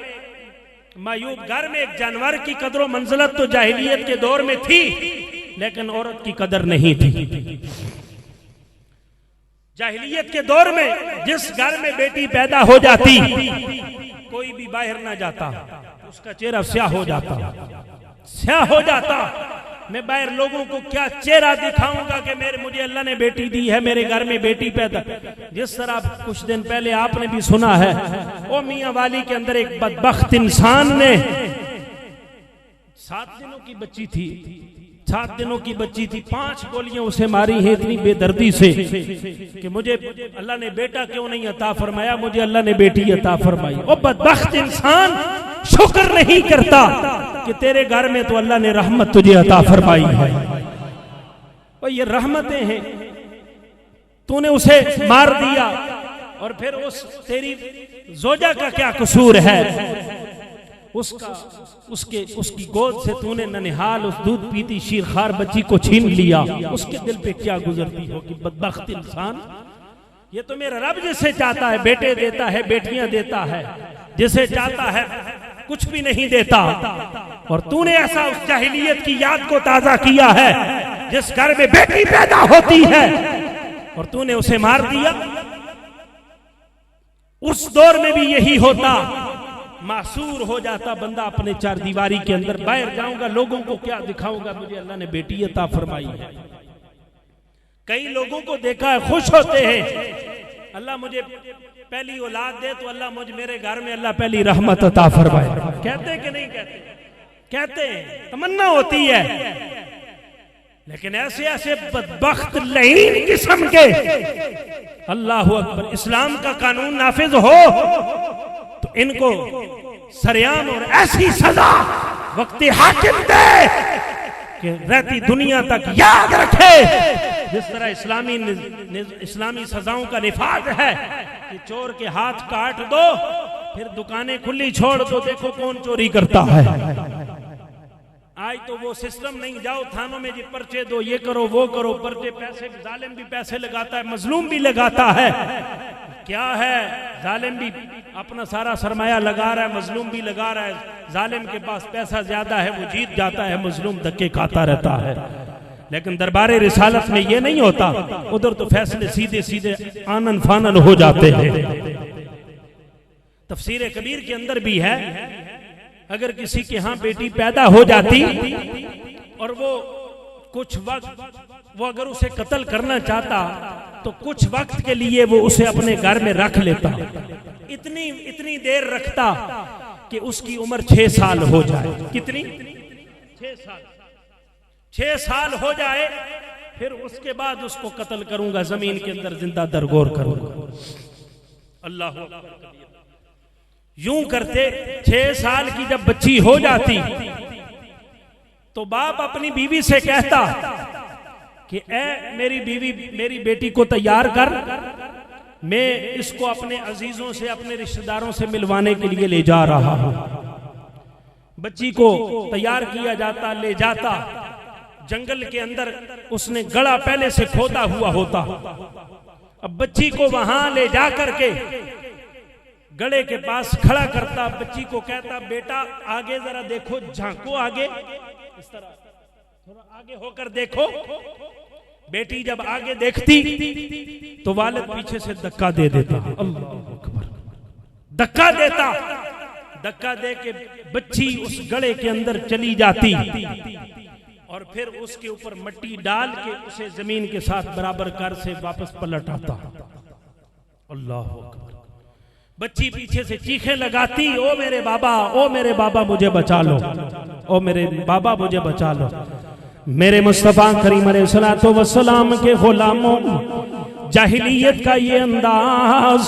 मायूब, घर में एक जानवर की कदर मंजिलत तो जाहिलियत के दौर में थी, लेकिन औरत की कदर नहीं थी। जाहिलियत के दौर में जिस घर में बेटी पैदा हो जाती, कोई भी बाहर ना जाता, उसका चेहरा स्याह हो जाता, स्याह हो जाता। मैं बाहर लोगों को क्या चेहरा दिखाऊंगा कि मुझे अल्लाह ने बेटी दी है, मेरे घर में बेटी पैदा। जिस तरह कुछ दिन पहले आपने भी सुना है, ओ मियां वाली के अंदर एक बदबख्त इंसान ने 7 दिनों की बच्ची थी, 7 दिनों की बच्ची थी, 5 गोलियां उसे मारी हैं इतनी बेदर्दी से कि मुझे अल्लाह ने बेटा क्यों नहीं अता फरमाया, मुझे अल्लाह ने बेटी अता फरमाई। ओ बदबख्त इंसान, शुक्र नहीं करता कि तेरे घर में तो अल्लाह ने रहमत तुझे अता फरमाई है। और ये रहमतें हैं, तूने उसे मार दिया और फिर उस तेरी जोजा का क्या कसूर है? उसकी गोद से तूने ननिहाल उस दूध पीती शीरखार बच्ची को छीन लिया, उसके दिल पे क्या गुजरती होगी बदबख्त इंसान। ये तो मेरा रब जिसे चाहता है बेटे देता है, बेटियां देता है, जिसे चाहता है कुछ भी नहीं देता। और तूने ऐसा उस जाहिलियत की याद को ताजा किया है जिस घर में बेटी पैदा होती है, और तूने उसे मार दिया। उस दौर में भी यही होता, मासूर हो जाता बंदा अपने चार दीवारी के अंदर। बाहर जाऊंगा लोगों को क्या दिखाऊंगा, मुझे अल्लाह ने बेटी अता फरमाई है। कई लोगों को देखा है खुश होते हैं, अल्लाह मुझे पहली औलाद दे तो अल्लाह मेरे घर में अल्लाह पहली रहमत अता फरमाए। कहते कि नहीं कहते? कहते हैं, तमन्ना होती है। लेकिन ऐसे ऐसे बदबख्त लईन किस्म के, अल्लाह अकबर, इस्लाम का कानून नाफिज हो तो इनको सरेआम और ऐसी सजा वक्त हाकिम दे कि रहती दुनिया तक याद रखे। जिस तरह इस्लामी सजाओं का निफाज है कि चोर के हाथ काट दो, फिर दुकानें खुली छोड़ दो, देखो कौन चोरी करता है। आज तो वो सिस्टम नहीं, जाओ थानों में जी पर्चे दो, ये करो वो करो, पर्चे पैसे, जालिम भी पैसे लगाता है, मजलूम भी लगाता है। क्या है, जालिम भी अपना सारा सरमाया लगा रहा है, मजलूम भी लगा रहा है। जालिम के पास पैसा ज्यादा है, वो जीत जाता है, मजलूम धक्के खाता रहता है। लेकिन दरबारे रिसालत में ये नहीं होता, उधर तो फैसले सीधे सीधे आनन फानन हो जाते हैं। तफसीर कबीर के अंदर भी है, अगर किसी के यहाँ बेटी पैदा हो जाती और वो कुछ वक्त, वो अगर उसे कत्ल करना चाहता तो कुछ वक्त के लिए वो उसे अपने घर में रख लेता, इतनी देर रखता कि उसकी उम्र 6 साल हो जाए। कितनी? 6 साल। 6 साल हो जाए, फिर उसके बाद उसको कत्ल करूंगा, जमीन के अंदर जिंदा दरगोर करूंगा। अल्लाह यूं करते 6 साल की जब बच्ची हो जाती तो बाप अपनी बीवी से कहता कि ए मेरी बीवी, मेरी बेटी को तैयार कर, मैं इसको अपने अजीजों से, अपने रिश्तेदारों से मिलवाने के लिए ले जा रहा हूं। बच्ची को तैयार किया जाता, ले जाता जंगल के अंदर, उसने गड़ा पहले से खोदा हुआ होता। अब बच्ची को वहां ले जा करके गड़े के पास खड़ा करता, बच्ची को कहता बेटा आगे जरा देखो, झांको आगे, इस तरह थोड़ा आगे होकर देखो। बेटी जब आगे देखती तो वालिद पीछे से धक्का दे देता, अल्लाह अकबर, धक्का देता। धक्का दे के बच्ची उस गड़े के अंदर चली जाती और फिर उसके ऊपर मिट्टी डाल के उसे जमीन के साथ बराबर कर से वापस पलट आता। अल्लाह अकबर। बच्ची पीछे से चीखें लगाती, ओ मेरे बाबा, ओ मेरे बाबा मुझे बचा लो, ओ मेरे बाबा मुझे बचा लो। मेरे मुस्तफा करीम अलैहिस्सलातु वस्सलाम के गुलामों, जाहिलियत का ये अंदाज,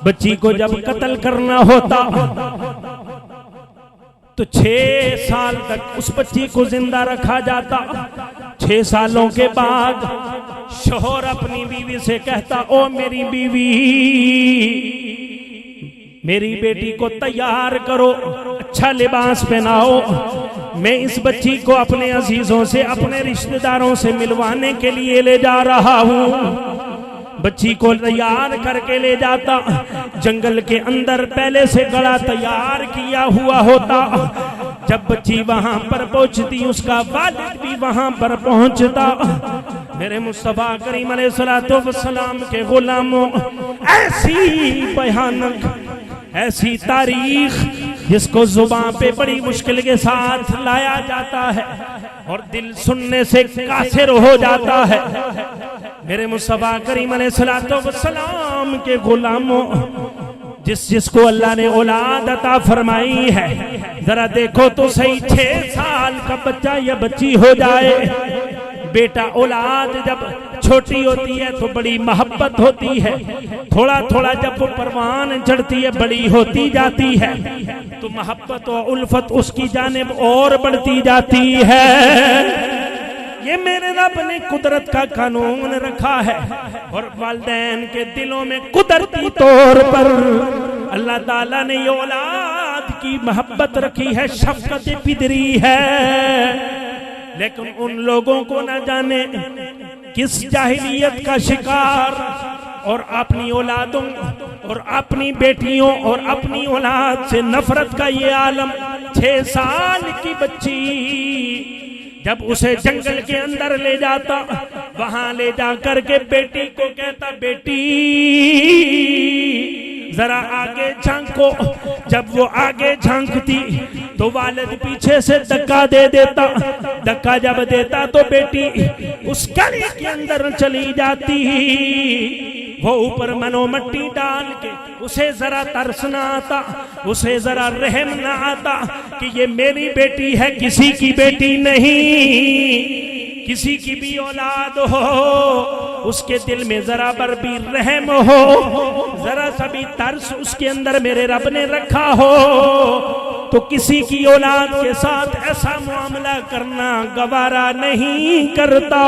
बच्ची को जब कत्ल करना होता तो 6 साल तक उस बच्ची को जिंदा रखा जाता। 6 सालों के बाद शोहर अपनी बीवी से कहता, ओ मेरी बीवी, मेरी बेटी को तैयार करो, अच्छा लिबास पहनाओ, मैं इस बच्ची को अपने अजीजों से, अपने रिश्तेदारों से मिलवाने के लिए ले जा रहा हूँ। बच्ची को तैयार करके ले जाता। जंगल के अंदर पहले से गड़ा तैयार किया हुआ होता। जब बच्ची वहां पर पहुंचती, उसका वालिद भी वहां पर पहुंचता। मेरे मुस्तफा करीम अलैहिस्सलातु वस्सलाम के गुलामों, ऐसी भयानक, ऐसी तारीख जिसको जुबान पे बड़ी मुश्किल के साथ लाया जाता है और दिल सुनने से कासिर हो जाता है। मेरे मुस्तफा करीम अलैहिस्सलातु वस्सलाम के गुलामों, जिसको अल्लाह ने औलाद अता फरमाई है, जरा देखो तो सही, 6 साल का बच्चा या बच्ची हो जाए, बेटा औलाद जब छोटी होती है तो बड़ी मोहब्बत होती है, थोड़ा थोड़ा जब वो परवान चढ़ती है, बड़ी होती जाती है, तो मोहब्बत और उल्फत उसकी जानिब और बढ़ती जाती है। ये मेरे रब ने कुदरत का कानून रखा है और वालिदैन के दिलों में कुदरती तौर पर अल्लाह ताला ने ये औलाद की मोहब्बत रखी है, शफकत फिदरी है। लेकिन उन लोगों को न जाने किस जाहिलियत का शिकार और अपनी औलादों और अपनी बेटियों और अपनी औलाद से नफरत का ये आलम। 6 साल की बच्ची जब उसे जंगल के अंदर ले जाता, वहां ले जा करके बेटी को कहता, बेटी जरा आगे झांको। जब वो आगे झांकती तो वालिद पीछे से धक्का दे देता। धक्का जब देता तो बेटी उस गली के अंदर चली जाती। वो ऊपर मनो मिट्टी डाल के उसे जरा तरस ना आता, उसे जरा रहम ना आता कि ये मेरी बेटी है, किसी की बेटी नहीं। किसी की भी औलाद हो, उसके दिल में जरा बर भी रहम हो, जरा सा भी तरस उसके अंदर मेरे रब ने रखा हो, तो किसी की औलाद के साथ ऐसा मामला करना गवारा नहीं करता।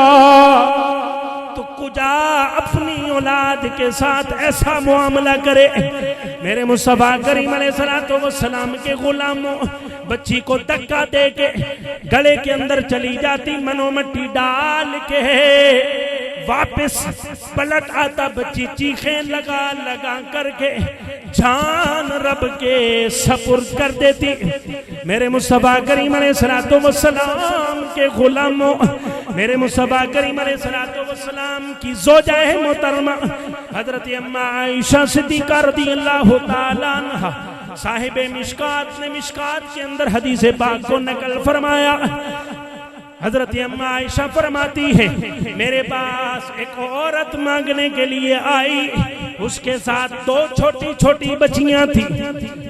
तो कुजा अपनी औलाद के साथ ऐसा मामला करे। मेरे मुस्तफा करीम अलैहिस्सलातु वस्सलाम के गुलामों, बच्ची को धक्का दे के गले के अंदर चली जाती, मनो मिट्टी डाल के वापस पलट आता। बच्ची चीखें लगा लगा करके जान रब के सपुर्द कर देती। मेरे मुस्तफा करीम अलैहिस्सलातु वस्सलाम के गुलामों, मेरे मुस्तफा करीम अलैहिस्सलातु वस्सलाम की ज़ौजा मोहतरमा हजरत अम्मा आयशा सिद्दीक़ा रज़ियल्लाहु ताला अन्हा साहिबे मिशकात ने मिशकात के अंदर हदीस पाक को नकल फरमाया। हजरत अम्मा आयशा फरमाती है, मेरे पास एक औरत मांगने के लिए आई, उसके साथ 2 छोटी छोटी बच्चियां थी।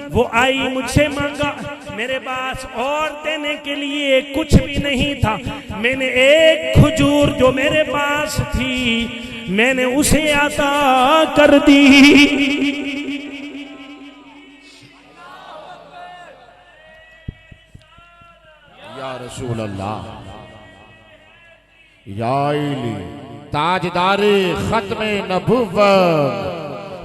वो आई, मुझसे मांगा, मेरे पास और देने के लिए कुछ भी नहीं था। मैंने एक खजूर जो मेरे पास थी, मैंने उसे अता कर दी। या रसूल अल्लाह, या इली ताजदारे खत्मे नबुव्वत,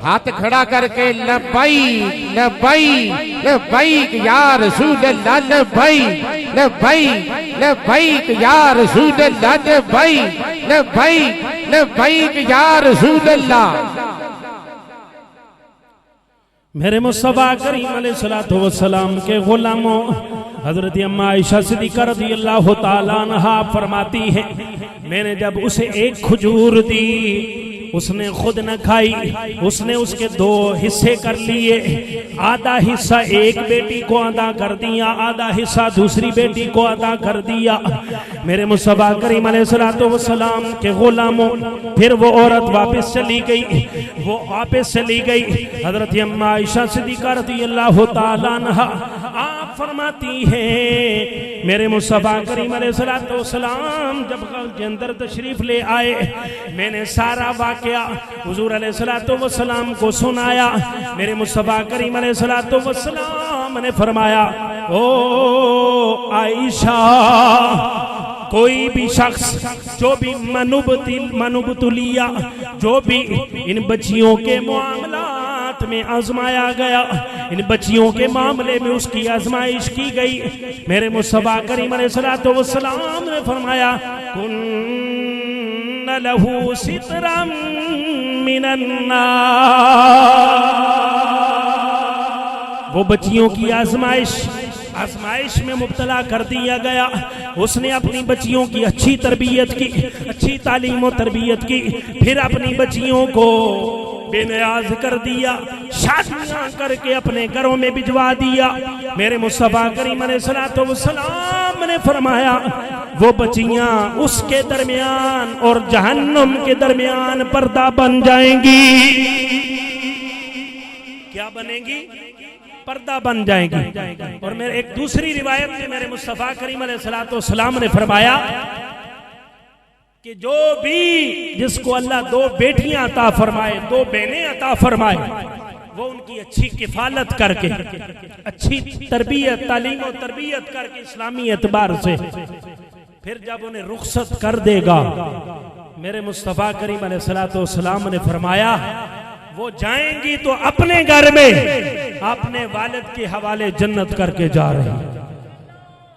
हाथ खड़ा करके लब्बैक लब्बैक लब्बैक या रसूल अल्लाह, लब्बैक लब्बैक लब्बैक या रसूल अल्लाह, लब्बैक लब्बैक लब्बैक या रसूल अल्लाह। मेरे मुस्तफा करीम अलैहिस्सलातु वस्सलाम के गुलामों, हजरत अम्मा आयशा सिद्दीक़ा रज़ियल्लाहु ताला अन्हा फरमाती है, मैंने जब उसे एक खजूर दी, उसने खुद न खाई, उसने उसके 2 हिस्से कर लिए। आधा हिस्सा एक बेटी को अदा कर दिया, आधा हिस्सा दूसरी बेटी को अदा कर दिया। मेरे मुस्तफा करीम अलैहिस्सलातु वस्सलाम के गुलामों, फिर वो औरत वापस चली गई, वो वापस चली गई। हजरत अम्मा आयशा सिद्दीक़ा रज़ियल्लाहु ताला अन्हा आप फरमाती हैं, मेरे मुस्तफा करीम अलैहिस्सलातु वस्सलाम जब घर के अंदर तशरीफ ले आए, मैंने सारा वाकया हुजूर अलैहिस्सलातु वस्सलाम को सुनाया। मेरे मुस्तफा करीम अलैहिस्सलातु वस्सलाम ने फरमाया, ओ आयशा, कोई भी शख्स जो भी मनुबतुलिया, जो भी इन बच्चियों के मामलात में आजमाया गया, इन बच्चियों के मामले में उसकी आजमाइश की गई, मेरे मुस्तफा करीम अलैहिस्सलातु वस्सलाम ने फरमाया, कुन्न लहू सितरम मिनन नार। वो बच्चियों की आजमाइश में मुब्तला कर दिया गया। उसने अपनी बच्चियों की अच्छी तरबियत की, अच्छी तालीम और तरबियत की, फिर अपनी बच्चियों को बेनियाज कर दिया, शादियां करके अपने घरों में भिजवा दिया। मेरे मुस्तफा करीम अलैहिस्सलातु वस्सलाम ने फरमाया, वो बच्चियां उसके दरमियान और जहन्नुम के दरमियान पर्दा बन जाएंगी। क्या बनेंगी? पर्दा बन जाएगी। और मेरे एक दूसरी रिवायत में मेरे मुस्तफा करीम अलैहिस्सलातु वस्सलाम ने फरमाया कि जो भी जिसको अल्लाह 2 बेटियां अता फरमाए, 2 बहनें अता फरमाए, वो उनकी अच्छी किफालत करके, अच्छी तरबियत, तालीम और तरबियत करके इस्लामी एतबार से, फिर जब उन्हें रुखसत कर देगा, मेरे मुस्तफा करीम अलैहिस्सलातु वस्सलाम ने फरमाया, वो जाएंगी तो अपने घर में अपने वालिद के हवाले जन्नत करके जा रहे हैं।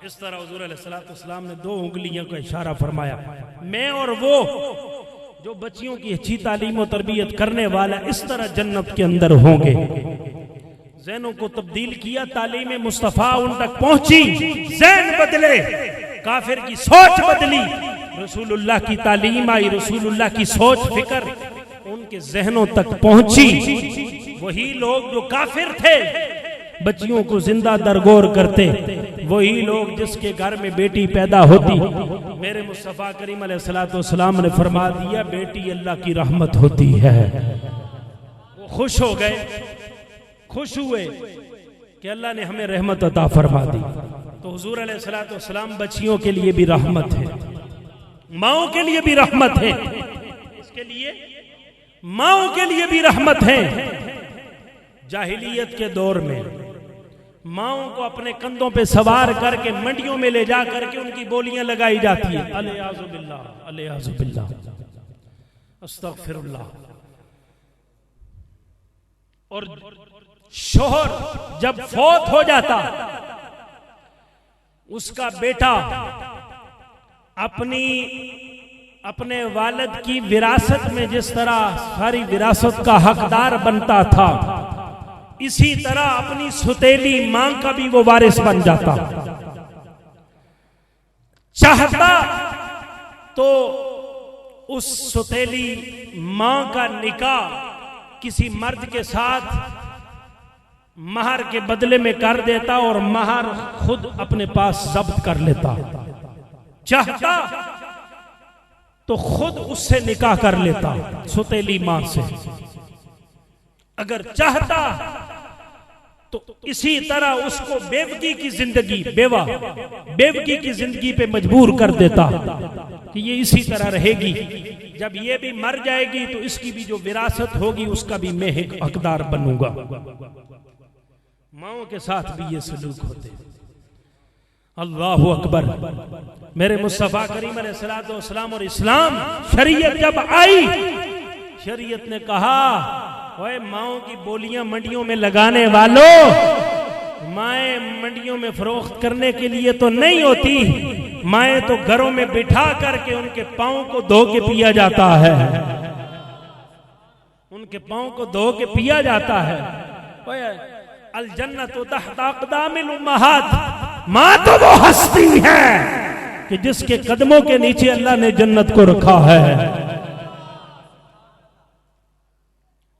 इस तरह हुजूर अलैहिस्सलातु वस्सलाम ने 2 उंगलियों का इशारा फरमाया, मैं और वो जो बच्चियों की अच्छी तालीम और तरबियत करने वाला इस तरह जन्नत के अंदर होंगे। ज़हनों को तब्दील किया, तालीम मुस्तफ़ा उन तक पहुंची, ज़हन बदले, काफिर की सोच बदली, रसूलुल्लाह की तालीम आई, रसूलुल्लाह की सोच फिक्र उनके जहनों तक पहुंची। वही लोग जो काफिर थे, बच्चियों को जिंदा दरगोर करते, वही लोग जिसके घर में बेटी पैदा होती, मेरे मुस्तफा करीम अलैहिस्सलातु वस्सलाम ने फरमा दिया, बेटी अल्लाह की रहमत होती है। वो खुश हो गए, खुश हुए कि अल्लाह ने हमें रहमत अता फरमा दी। तो हुजूर अलैहिस्सलातु वस्सलाम बच्चियों के लिए भी रहमत है, माओं के लिए भी रहमत है, इसके लिए माओं के लिए भी रहमत है। जाहिलियत के दौर में माओं को अपने कंधों पे सवार करके मंडियों में ले जा करके उनकी बोलियां लगाई जाती है, अलियाज़ुबिल्लाह, अलियाज़ुबिल्लाह, अस्तगफिरुल्लाह। और शोहर जब फौत हो जाता, उसका बेटा अपने वालिद की विरासत में जिस तरह सारी विरासत का हकदार बनता था, इसी तरह अपनी सुतेली मां का भी वो वारिस बन जाता। चाहता तो उस सुतेली मां का निकाह किसी मर्द के साथ महर के बदले में कर देता और महर खुद अपने पास जब्त कर लेता। चाहता तो खुद उससे निकाह कर लेता, सुतेली मां से। अगर चाहता तो इसी तरह उसको बेवकी की जिंदगी, बेवकी की जिंदगी पे मजबूर कर देता कि ये इसी तरह रहेगी, जब ये भी मर जाएगी तो इसकी भी जो विरासत होगी उसका भी मैं हकदार बनूंगा। माओं के साथ भी ये सलूक होते। अल्लाहु अकबर। मेरे मुस्तफा करीम अलैहिस्सलातु वस्सलाम और इस्लाम शरीयत जब आई, शरीयत ने कहा, ओए माओं की बोलियां मंडियों में लगाने वालों, माएँ मंडियों में फरोख्त करने के लिए तो नहीं होती, माएँ तो घरों में बिठा करके उनके पाँव को धो के पिया जाता है, उनके पाँव को धो के पिया जाता है। अल जन्नतु तहता अक़दामिल उम्महात, माँ तो वो हस्ती है कि जिसके कदमों के नीचे अल्लाह ने जन्नत को रखा है।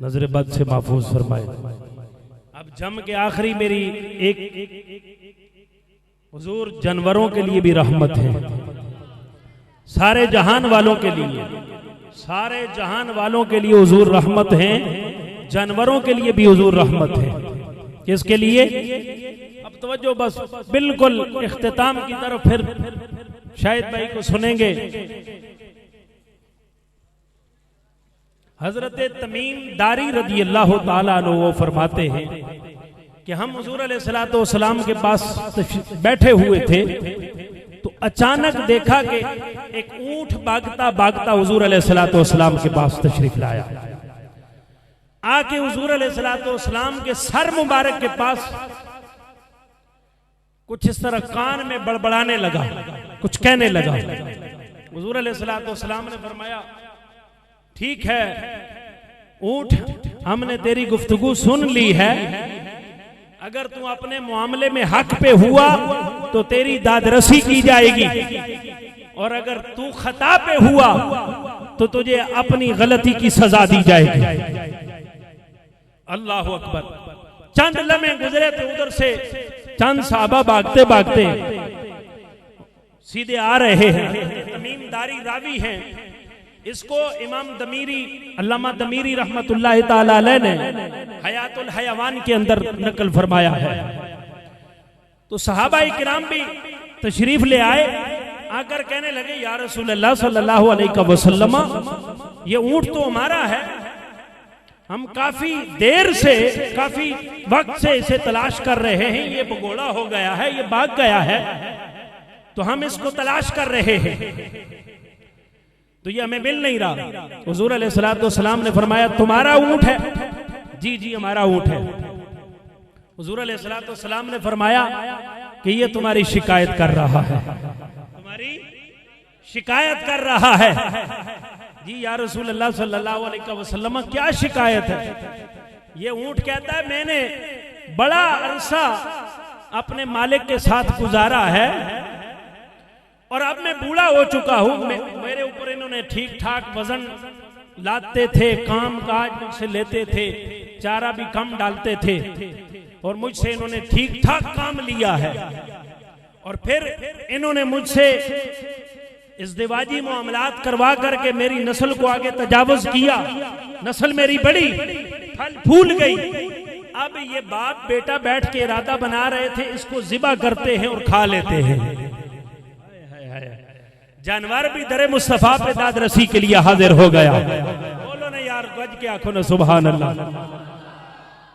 नजर बद से महफूज फरमाए। अब जम के आखिरी मेरी एक हुजूर जानवरों के लिए भी रहमत है, सारे जहान वालों के लिए, सारे जहान वालों के लिए हुजूर रहमत हैं, जानवरों के लिए भी हुजूर रहमत है। किसके लिए? अब तवज्जो बस बिल्कुल इख्तिताम की तरफ फिर शायद भाई को सुनेंगे। हजरत तमीम दारी रदी अल्लाह ताला अन्हु वो फरमाते हैं कि हम हुजूर अलैहिस्सलातु वस्सलाम के पास बैठे हुए थे तो अचानक देखा कि एक ऊंट भागता भागता हुजूर अलैहिस्सलातु वस्सलाम के पास तशरीफ लाया। आके हुजूर अलैहिस्सलातु वस्सलाम के सर मुबारक के पास कुछ इस तरह कान में बड़बड़ाने लगा, कुछ कहने लगा। हुजूर अलैहिस्सलातु वस्सलाम ने फरमाया, ठीक है ऊंट, हमने तेरी गुफ्तगू सुन ली है, अगर तू अपने मामले में हक पे हुआ तो तेरी दादरसी की जाएगी, और अगर तू खता पे हुआ तो तुझे अपनी गलती की सजा दी जाएगी। अल्लाह अकबर। चंद लम्हे गुजरे थे, उधर से चंद साहबा भागते भागते सीधे आ रहे हैं। तमीम दारी रावी हैं, इसको इमाम दमीरी, अल्लामा दमीरी रहमतुल्लाह ताला अलैह ने हयातुल हयावान के अंदर नकल फरमाया है। तो सहाबा इकराम भी तशरीफ ले आए, आकर कहने लगे, या रसूल अल्लाह सल्लल्लाहु अलैहि वसल्लम, ये ऊंट तो हमारा है, हम काफी देर से, काफी वक्त से इसे तलाश कर रहे हैं, ये भगोड़ा हो गया है, ये भाग गया है, तो हम इसको तलाश कर रहे हैं, तो ये हमें मिल नहीं रहा। हुजूर अलैहिस्सलातु वस्सलाम ने फरमाया, तुम्हारा ऊंट है? जी जी हमारा ऊंट है। हुजूर अलैहिस्सलातु वस्सलाम ने फरमाया कि ये तुम्हारी शिकायत कर रहा है, तुम्हारी शिकायत कर रहा है। जी या रसूल अल्लाह सल्लल्लाहु अलैहि वसल्लम, क्या शिकायत है? ये ऊंट कहता है, मैंने बड़ा अरसा अपने मालिक के साथ गुजारा है और अब मैं बूढ़ा हो चुका हूं, मेरे ऊपर इन्होंने ठीक ठाक वजन लाते थे, काम काज मुझसे लेते थे, चारा भी कम डालते थे, और मुझसे इन्होंने ठीक ठाक काम लिया है, और फिर इन्होंने मुझसे इज़्दिवाजी मामलात करवा करके मेरी नस्ल को आगे तजावुज किया, नस्ल मेरी बड़ी फल फूल गई। अब ये बाप बेटा बैठ के इरादा बना रहे थे, इसको ज़िबा करते हैं और खा लेते हैं। जानवर भी दरे मुस्तफा पे दादरसी के लिए हाजिर हो गया। बोलो ना यार, गज के आखो ना सुभान अल्लाह।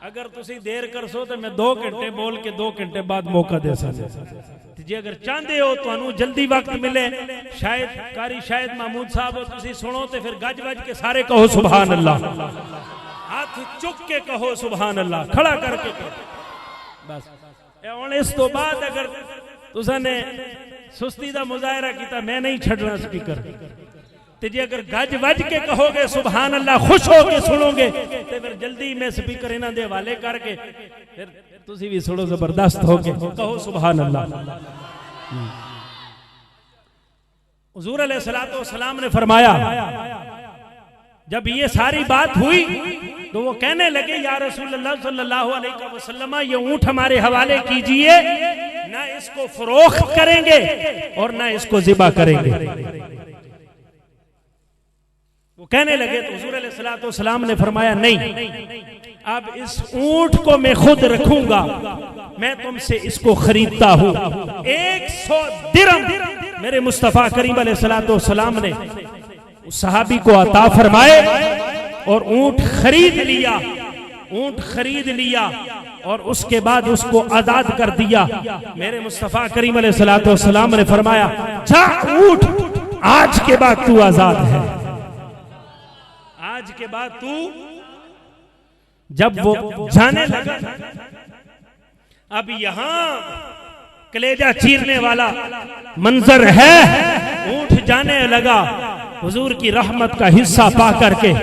अगर तुसी देर कर सो तो मैं 2 घंटे बोल के 2 घंटे बाद मौका दे सकते। जी अगर चाहते हो तो जल्दी वक्त मिले, शायद कारी शायद महमूद साहब हो, तुसी सुनो तो फिर गज गज के सारे कहो सुभान अल्लाह, हाथ चुक के कहो सुभान अल्लाह, खड़ा करके कहो बस। इस तो बाद अगर तुसा ने सुस्ती का मुजाहरा किया, मैं नहीं छड़ना स्पीकर, ते जे अगर गज वज के कहोगे सुभान अल्लाह, खुश हो के सुनोगे, तो फिर जल्दी मैं स्पीकर इन्हां दे हवाले करके फिर तुसी भी सुनो, जबरदस्त हो के कहो सुभान अल्लाह। हुजूर अलैहिस्सलातु वस्सलाम ने फरमाया, जब ये सारी बात हुई तो वो कहने लगे, या रसूल अल्लाह सल्लल्लाहु अलैहि वसल्लम, ये ऊंट हमारे हवाले कीजिए, ना इसको फरोख्त करेंगे और ना इसको ज़िबा करेंगे। वो कहने लगे तो हुजूर अलैहिस्सलातु वस्सलाम ने फरमाया, नहीं, अब इस ऊंट को मैं खुद रखूंगा, मैं तुमसे इसको खरीदता हूं। 100 दिरहम मेरे मुस्तफा करीम अलैहिस्सलातु वस्सलाम ने उस सहाबी को अता फरमाए और ऊंट खरीद लिया, ऊंट खरीद लिया और उसके बाद उसको आजाद कर दिया। मेरे मुस्तफा करीम अलैहिस्सलातु वस्सलाम ने फरमाया, जा ऊंट, आज के बाद तू आजाद है, आज के बाद तू। जब वो जाने लगा, अब यहां कलेजा चीरने वाला मंजर है, ऊंट जाने लगा, हुजूर की रहमत का हिस्सा पा करके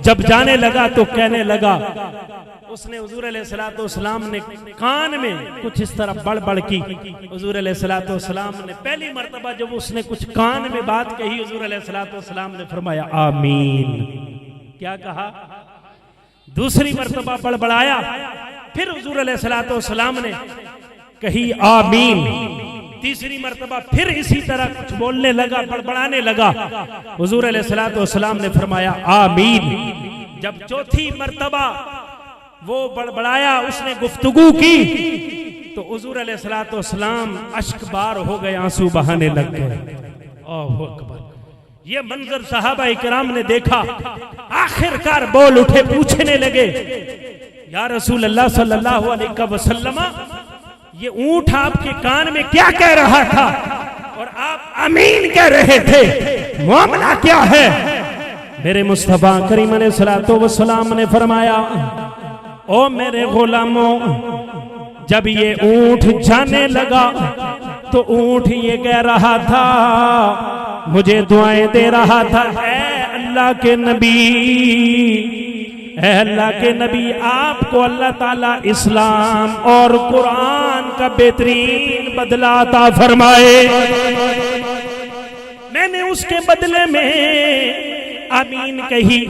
जब जाने लगा तो कहने लगा, उसने हुजूर अलैहिस्सलातु वस्सलाम ने कान में कुछ इस तरह बड़बड़ की। हुजूर अलैहिस्सलातु वस्सलाम ने पहली मर्तबा जब उसने कुछ कान में बात कही, हुजूर अलैहिस्सलातु वस्सलाम ने फरमाया आमीन। क्या कहा? दूसरी मर्तबा बड़बड़ाया, फिर हुजूर अलैहिस्सलातु वस्सलाम ने कही आमीन। तीसरी मर्तबा फिर इसी तरह कुछ बोलने लगा, बड़बड़ाने लगा। हुजूर अलैहिस्सलातु वस्सलाम ने फरमाया आमीन। जब चौथी मर्तबा वो बड़बड़ाया, उसने गुफ्तगू की, तो हुजूर अलैहिस्सलातु वस्सलाम अश्कबार हो गए, आंसू बहाने लग गए। अल्लाहु अकबर। ये मंजर सहाबा इकराम ने देखा, आखिरकार बोल उठे, पूछने लगे या रसूल अल्लाह सल्लल्लाहु अलैहि वसल्लम, ये ऊंट आपके कान में क्या कह रहा था और आप अमीन कह रहे थे, मामला क्या है? मेरे मुस्तफा करीम अलैहिस्सलातु वस्सलाम ने फरमाया, ओ मेरे गुलामों, जब ये ऊंट जाने लगा तो ऊंट ये कह रहा था, मुझे दुआएं दे रहा था, ऐ अल्लाह के नबी, ऐ अल्लाह के नबी, आपको अल्लाह ताला इस्लाम और कुरान का बेहतरीन बदला अता फरमाए। मैंने उसके बदले में आमीन कही।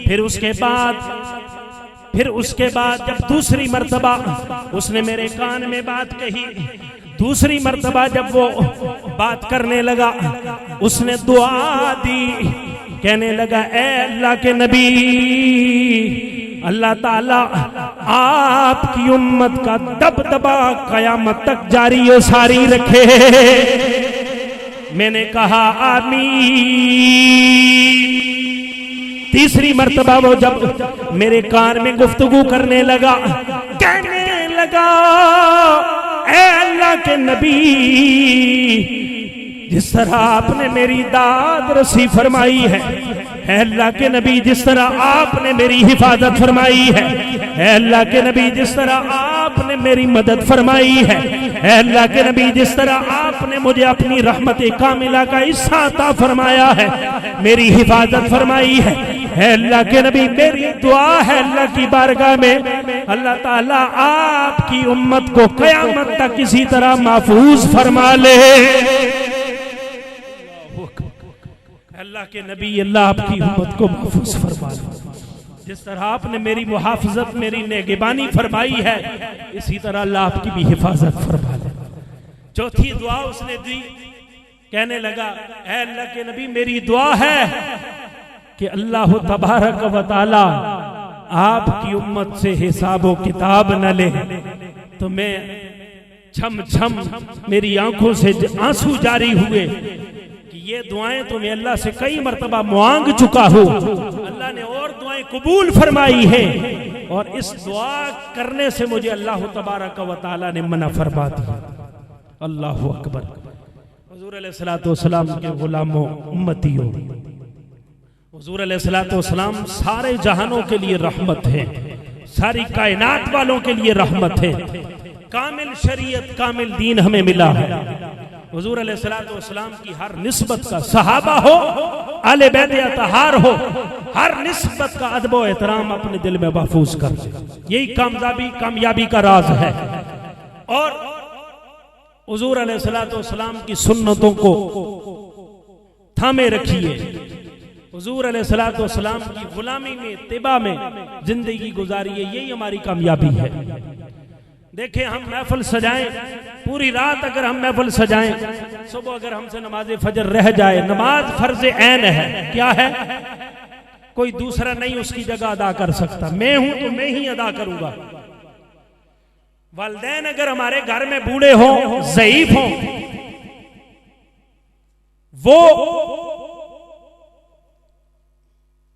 फिर उसके बाद जब दूसरी मर्तबा उसने मेरे कान में बात कही, दूसरी मर्तबा जब वो बात करने लगा, उसने दुआ दी, कहने लगा, ऐ अल्लाह के नबी, अल्लाह ताला आपकी उम्मत का दबदबा कयामत तक जारी और सारी रखे। मैंने कहा आमीन। तीसरी मर्तबा वो जब मेरे कान में गुफ्तगू करने लगा, कहने लगा, ऐ अल्लाह के नबी, जिस तरह आपने मेरी दाद रसी फरमाई है, अल्लाह के नबी, जिस तरह आपने मेरी हिफाजत फरमाई है, अल्लाह के नबी, जिस तरह आपने मेरी मदद फरमाई है, अल्लाह के नबी, जिस तरह आपने मुझे अपनी रहमत कामिला का हिस्सा अता फरमाया है, मेरी हिफाजत फरमाई है, अल्लाह के नबी, मेरी दुआ है अल्लाह की बारगाह में, अल्लाह ताला आपकी उम्मत को कयामत तक किसी तरह महफूज फरमा ले। अल्लाह के नबी, अल्लाह आपकी उम्मत को महफूज फरमा ले। जिस तरह आपने मेरी मुहाफजत, मेरी नेगेबानी फरमाई है, इसी तरह अल्लाह आपकी भी हिफाजत फरमा ले। चौथी दुआ उसने दी, कहने लगा, ऐ अल्लाह के नबी, मेरी दुआ है कि अल्लाह तबारक व तआला आपकी उम्मत से हिसाबो किताब न ले, तो मैं छम छम मेरी आंखों से आंसू जारी हुए कि ये दुआएं तो मैं अल्लाह से कई मर्तबा मांग चुका हूँ, अल्लाह ने और दुआएं कबूल फरमाई है, और इस दुआ करने से मुझे अल्लाह तबारक व तआला ने मना फरमा दिया। अल्लाह अकबर। हुजूर अलैहिस्सलातु वस्सलाम के गुलामों, उम्मतियों, हुजूर अलैहिस्सलातु वस्सलाम सारे जहानों के लिए रहमत है, सारी कायनात वालों के लिए रहमत है। कामिल शरीयत, कामिल दीन हमें मिला है। हुजूर अलैहिस्सलातु वस्सलाम की हर निस्बत का, सहाबा हो, आले बैत अतहार हो, हर निस्बत का अदब व एहतराम अपने दिल में महफूज कर ले। यही कामयाबी का राज है। और हुजूर अलैहिस्सलातु वस्सलाम की सुन्नतों को थामे रखिए। हुजूर अलैहिस्सलातु वस्सलाम की गुलामी में, इत्तिबा में जिंदगी गुजारिए, यही हमारी कामयाबी है। देखें, हम महफिल सजाएं, पूरी रात अगर हम महफिल सजाएं, सुबह अगर हमसे नमाज फजर रह जाए, नमाज फर्ज ऐन है। क्या है? कोई दूसरा नहीं उसकी जगह अदा कर सकता। मैं हूं तो मैं ही अदा करूंगा। वालिदैन अगर हमारे घर में बूढ़े हों, ज़ईफ हों, वो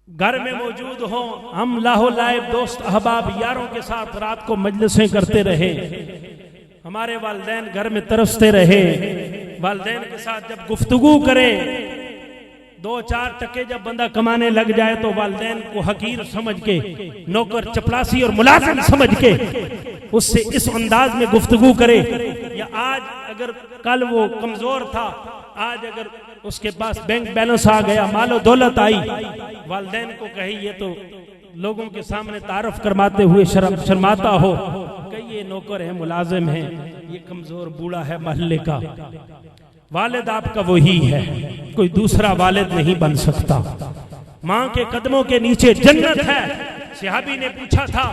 घर में मौजूद हो, हम लाहो लाइब दोस्त अहबाब यारों के साथ रात को मजलिसें करते रहे, हमारे वालिदैन घर में तरसते रहे, वालिदैन के साथ जब गुफ्तगू करें, 2-4 टके जब बंदा कमाने लग जाए तो वालिदैन को हकीर समझ के, नौकर चपरासी और मुलाजिम समझ के उससे इस अंदाज में गुफ्तगू करे। या आज अगर कल वो कमजोर था, आज अगर उसके पास बैंक बैलेंस आ गया, मालो दौलत आई, वालिदैन को कहे, ये तो लोगों के सामने तारफ करवाते हुए शर्माता हो, कही ये नौकर है, मुलाजिम है, ये कमजोर बूढ़ा है मोहल्ले का। वालिद आपका वही है, कोई दूसरा वालिद नहीं बन सकता। माँ के कदमों के नीचे जन्नत है, सहाबी ने पूछा था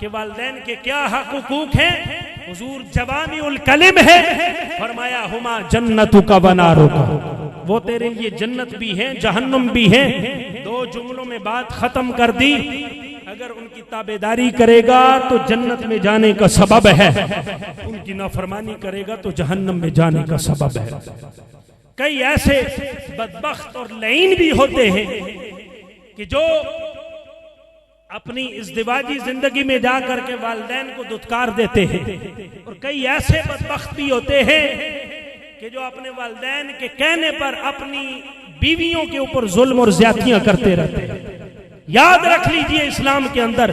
कि वालिदैन के क्या हक हुकूक हैं, हुजूर जवामिउल कलिम है, फरमाया हुमा जन्नतुका व नारुका, वो तेरे लिए जन्नत भी है जहन्नुम भी है। दो जुमलों में बात खत्म कर दी। अगर उनकी ताबेदारी करेगा तो जन्नत में जाने का सबब है, उनकी नाफरमानी करेगा तो जहन्नम में जाने का सबब है। कई ऐसे बदबख्त और लईन भी होते हैं कि जो अपनी इज़्दिवाजी जिंदगी में जाकर के वालिदैन को दुत्कार देते हैं, और कई ऐसे बदबख्त भी होते हैं कि जो अपने वालिदैन के कहने पर अपनी बीवियों के ऊपर जुल्म और ज्यादतियां करते रहते हैं। याद रख लीजिए, इस्लाम के अंदर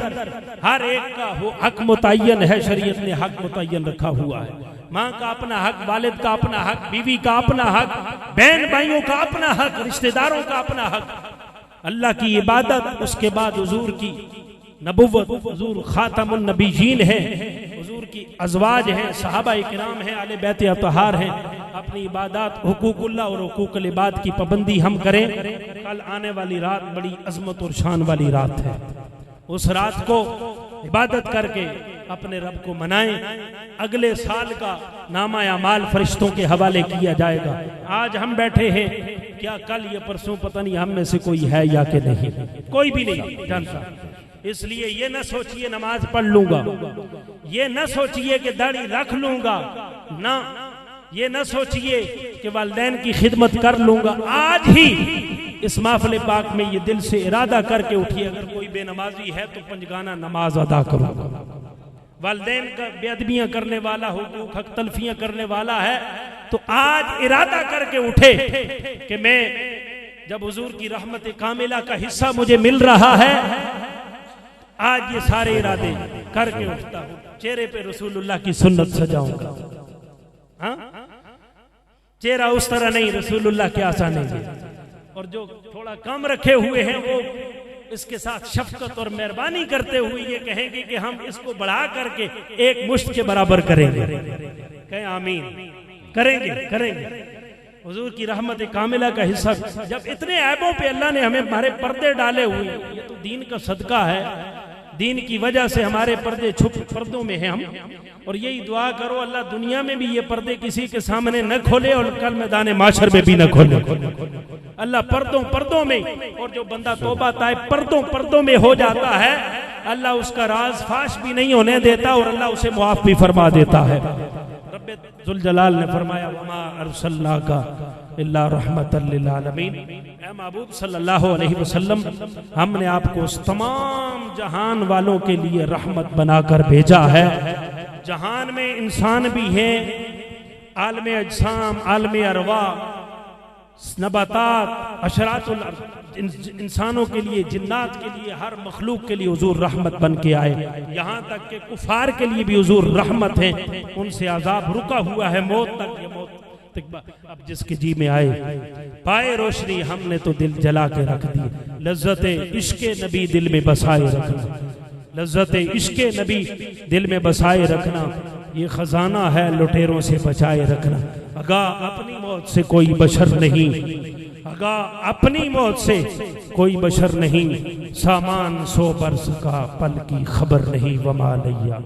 हर एक का हक मुतय्यन है, शरीयत ने हक मुतय्यन रखा हुआ है। माँ का अपना हक, वालिद का अपना हक, बीवी का अपना हक, बहन भाइयों का अपना हक, रिश्तेदारों का अपना हक, अल्लाह की इबादत, उसके बाद हुजूर की नबुव्वत, हुजूर खातमुन नबीयीन है, हुजूर की अज़वाज हैं, सहाबा इकराम हैं, आले बैत अतहार हैं। अपनी इबादत, हुकूकुल्लाह और हुकूकुल इबाद की पाबंदी हम करें। कल आने वाली रात बड़ी अजमत और शान वाली रात है। उस रात को इबादत करके अपने रब को मनाएं। अगले साल का नामा अमाल फरिश्तों के हवाले किया जाएगा। आज हम बैठे हैं, क्या कल या परसों पता नहीं हम में से कोई है या कि नहीं, कोई भी नहीं जानता। इसलिए ये न सोचिए नमाज पढ़ लूंगा, ये न सोचिए कि दाढ़ी रख लूंगा, ना ये न सोचिए कि वालिदैन की खिदमत कर लूंगा। आज ही इस महफिल पाक में ये दिल से इरादा करके उठिए, अगर कोई बेनमाजी है तो पंजगाना नमाज अदा करूंगा। वालिदैन का बेअदबियां करने वाला, हुकूक हक तलफियां करने वाला है, तो आज इरादा करके उठे कि मैं जब हुजूर की रहमत कामिला का हिस्सा मुझे मिल रहा है, आज ये सारे इरादे करके उठता हूँ। चेहरे पे रसूलुल्लाह की सुन्नत सजाऊंगा। हाँ, चेहरा उस तरह नहीं, रसूलुल्लाह के आसा नहीं है। और जो थोड़ा कम रखे हुए हैं वो इसके साथ शफकत और मेहरबानी करते हुए ये कहेंगे कि हम इसको बढ़ा करके एक मुश्त के बराबर करेंगे। कहें आमीन। करेंगे करेंगे। हुजूर की रहमत कामिला का हिस्सा, जब इतने ऐबों पे अल्लाह ने हमें हमारे पर्दे डाले हुए, ये तो दीन का सदका है। दीन की वजह से हमारे पर्दे छुप पर्दों में हैं हम, और यही दुआ करो अल्लाह दुनिया में भी ये पर्दे किसी के सामने न खोले और कल मैदान माशर में भी न खोले। अल्लाह पर्दों पर्दों में, और जो बंदा तौबा ताइब पर्दों पर्दों में हो जाता है, अल्लाह उसका राज फाश भी नहीं होने देता और अल्लाह उसे मुआफ भी फरमा देता है। रब्बे जुल जलाल ने फरमाया, वमा अरसलनाका इल्ला रहमतल लिल आलमीन। ऐ महबूब सल्लल्लाहु अलैहि वसल्लम, हमने आपको तमाम जहान वालों के लिए रहमत बनाकर भेजा है। जहान में इंसान भी है, आलमे अजसाम, आलमे अरवा, नबातात, अशरातुल इंसानों के लिए, जिन्नात के लिए, हर मखलूक के लिए हुजूर रहमत बन के आए। यहाँ तक के कुफार के लिए भी हुजूर रहमत है, उनसे अजाब रुका हुआ है मौत तक। ये मौत अब जिसके जी में आए पाए रोशनी, हमने तो दिल जला के रख दी। लज्जते इश्के नबी दिल में बसाए रखना, लज्जते इश्के नबी दिल में बसाए रखना, ये खजाना है लुटेरों से बचाए रखना। अगा अपनी मौत से कोई बशर नहीं, अगा अपनी मौत से कोई बशर नहीं, सामान 100 बरस का पल की खबर नहीं। वमा लैया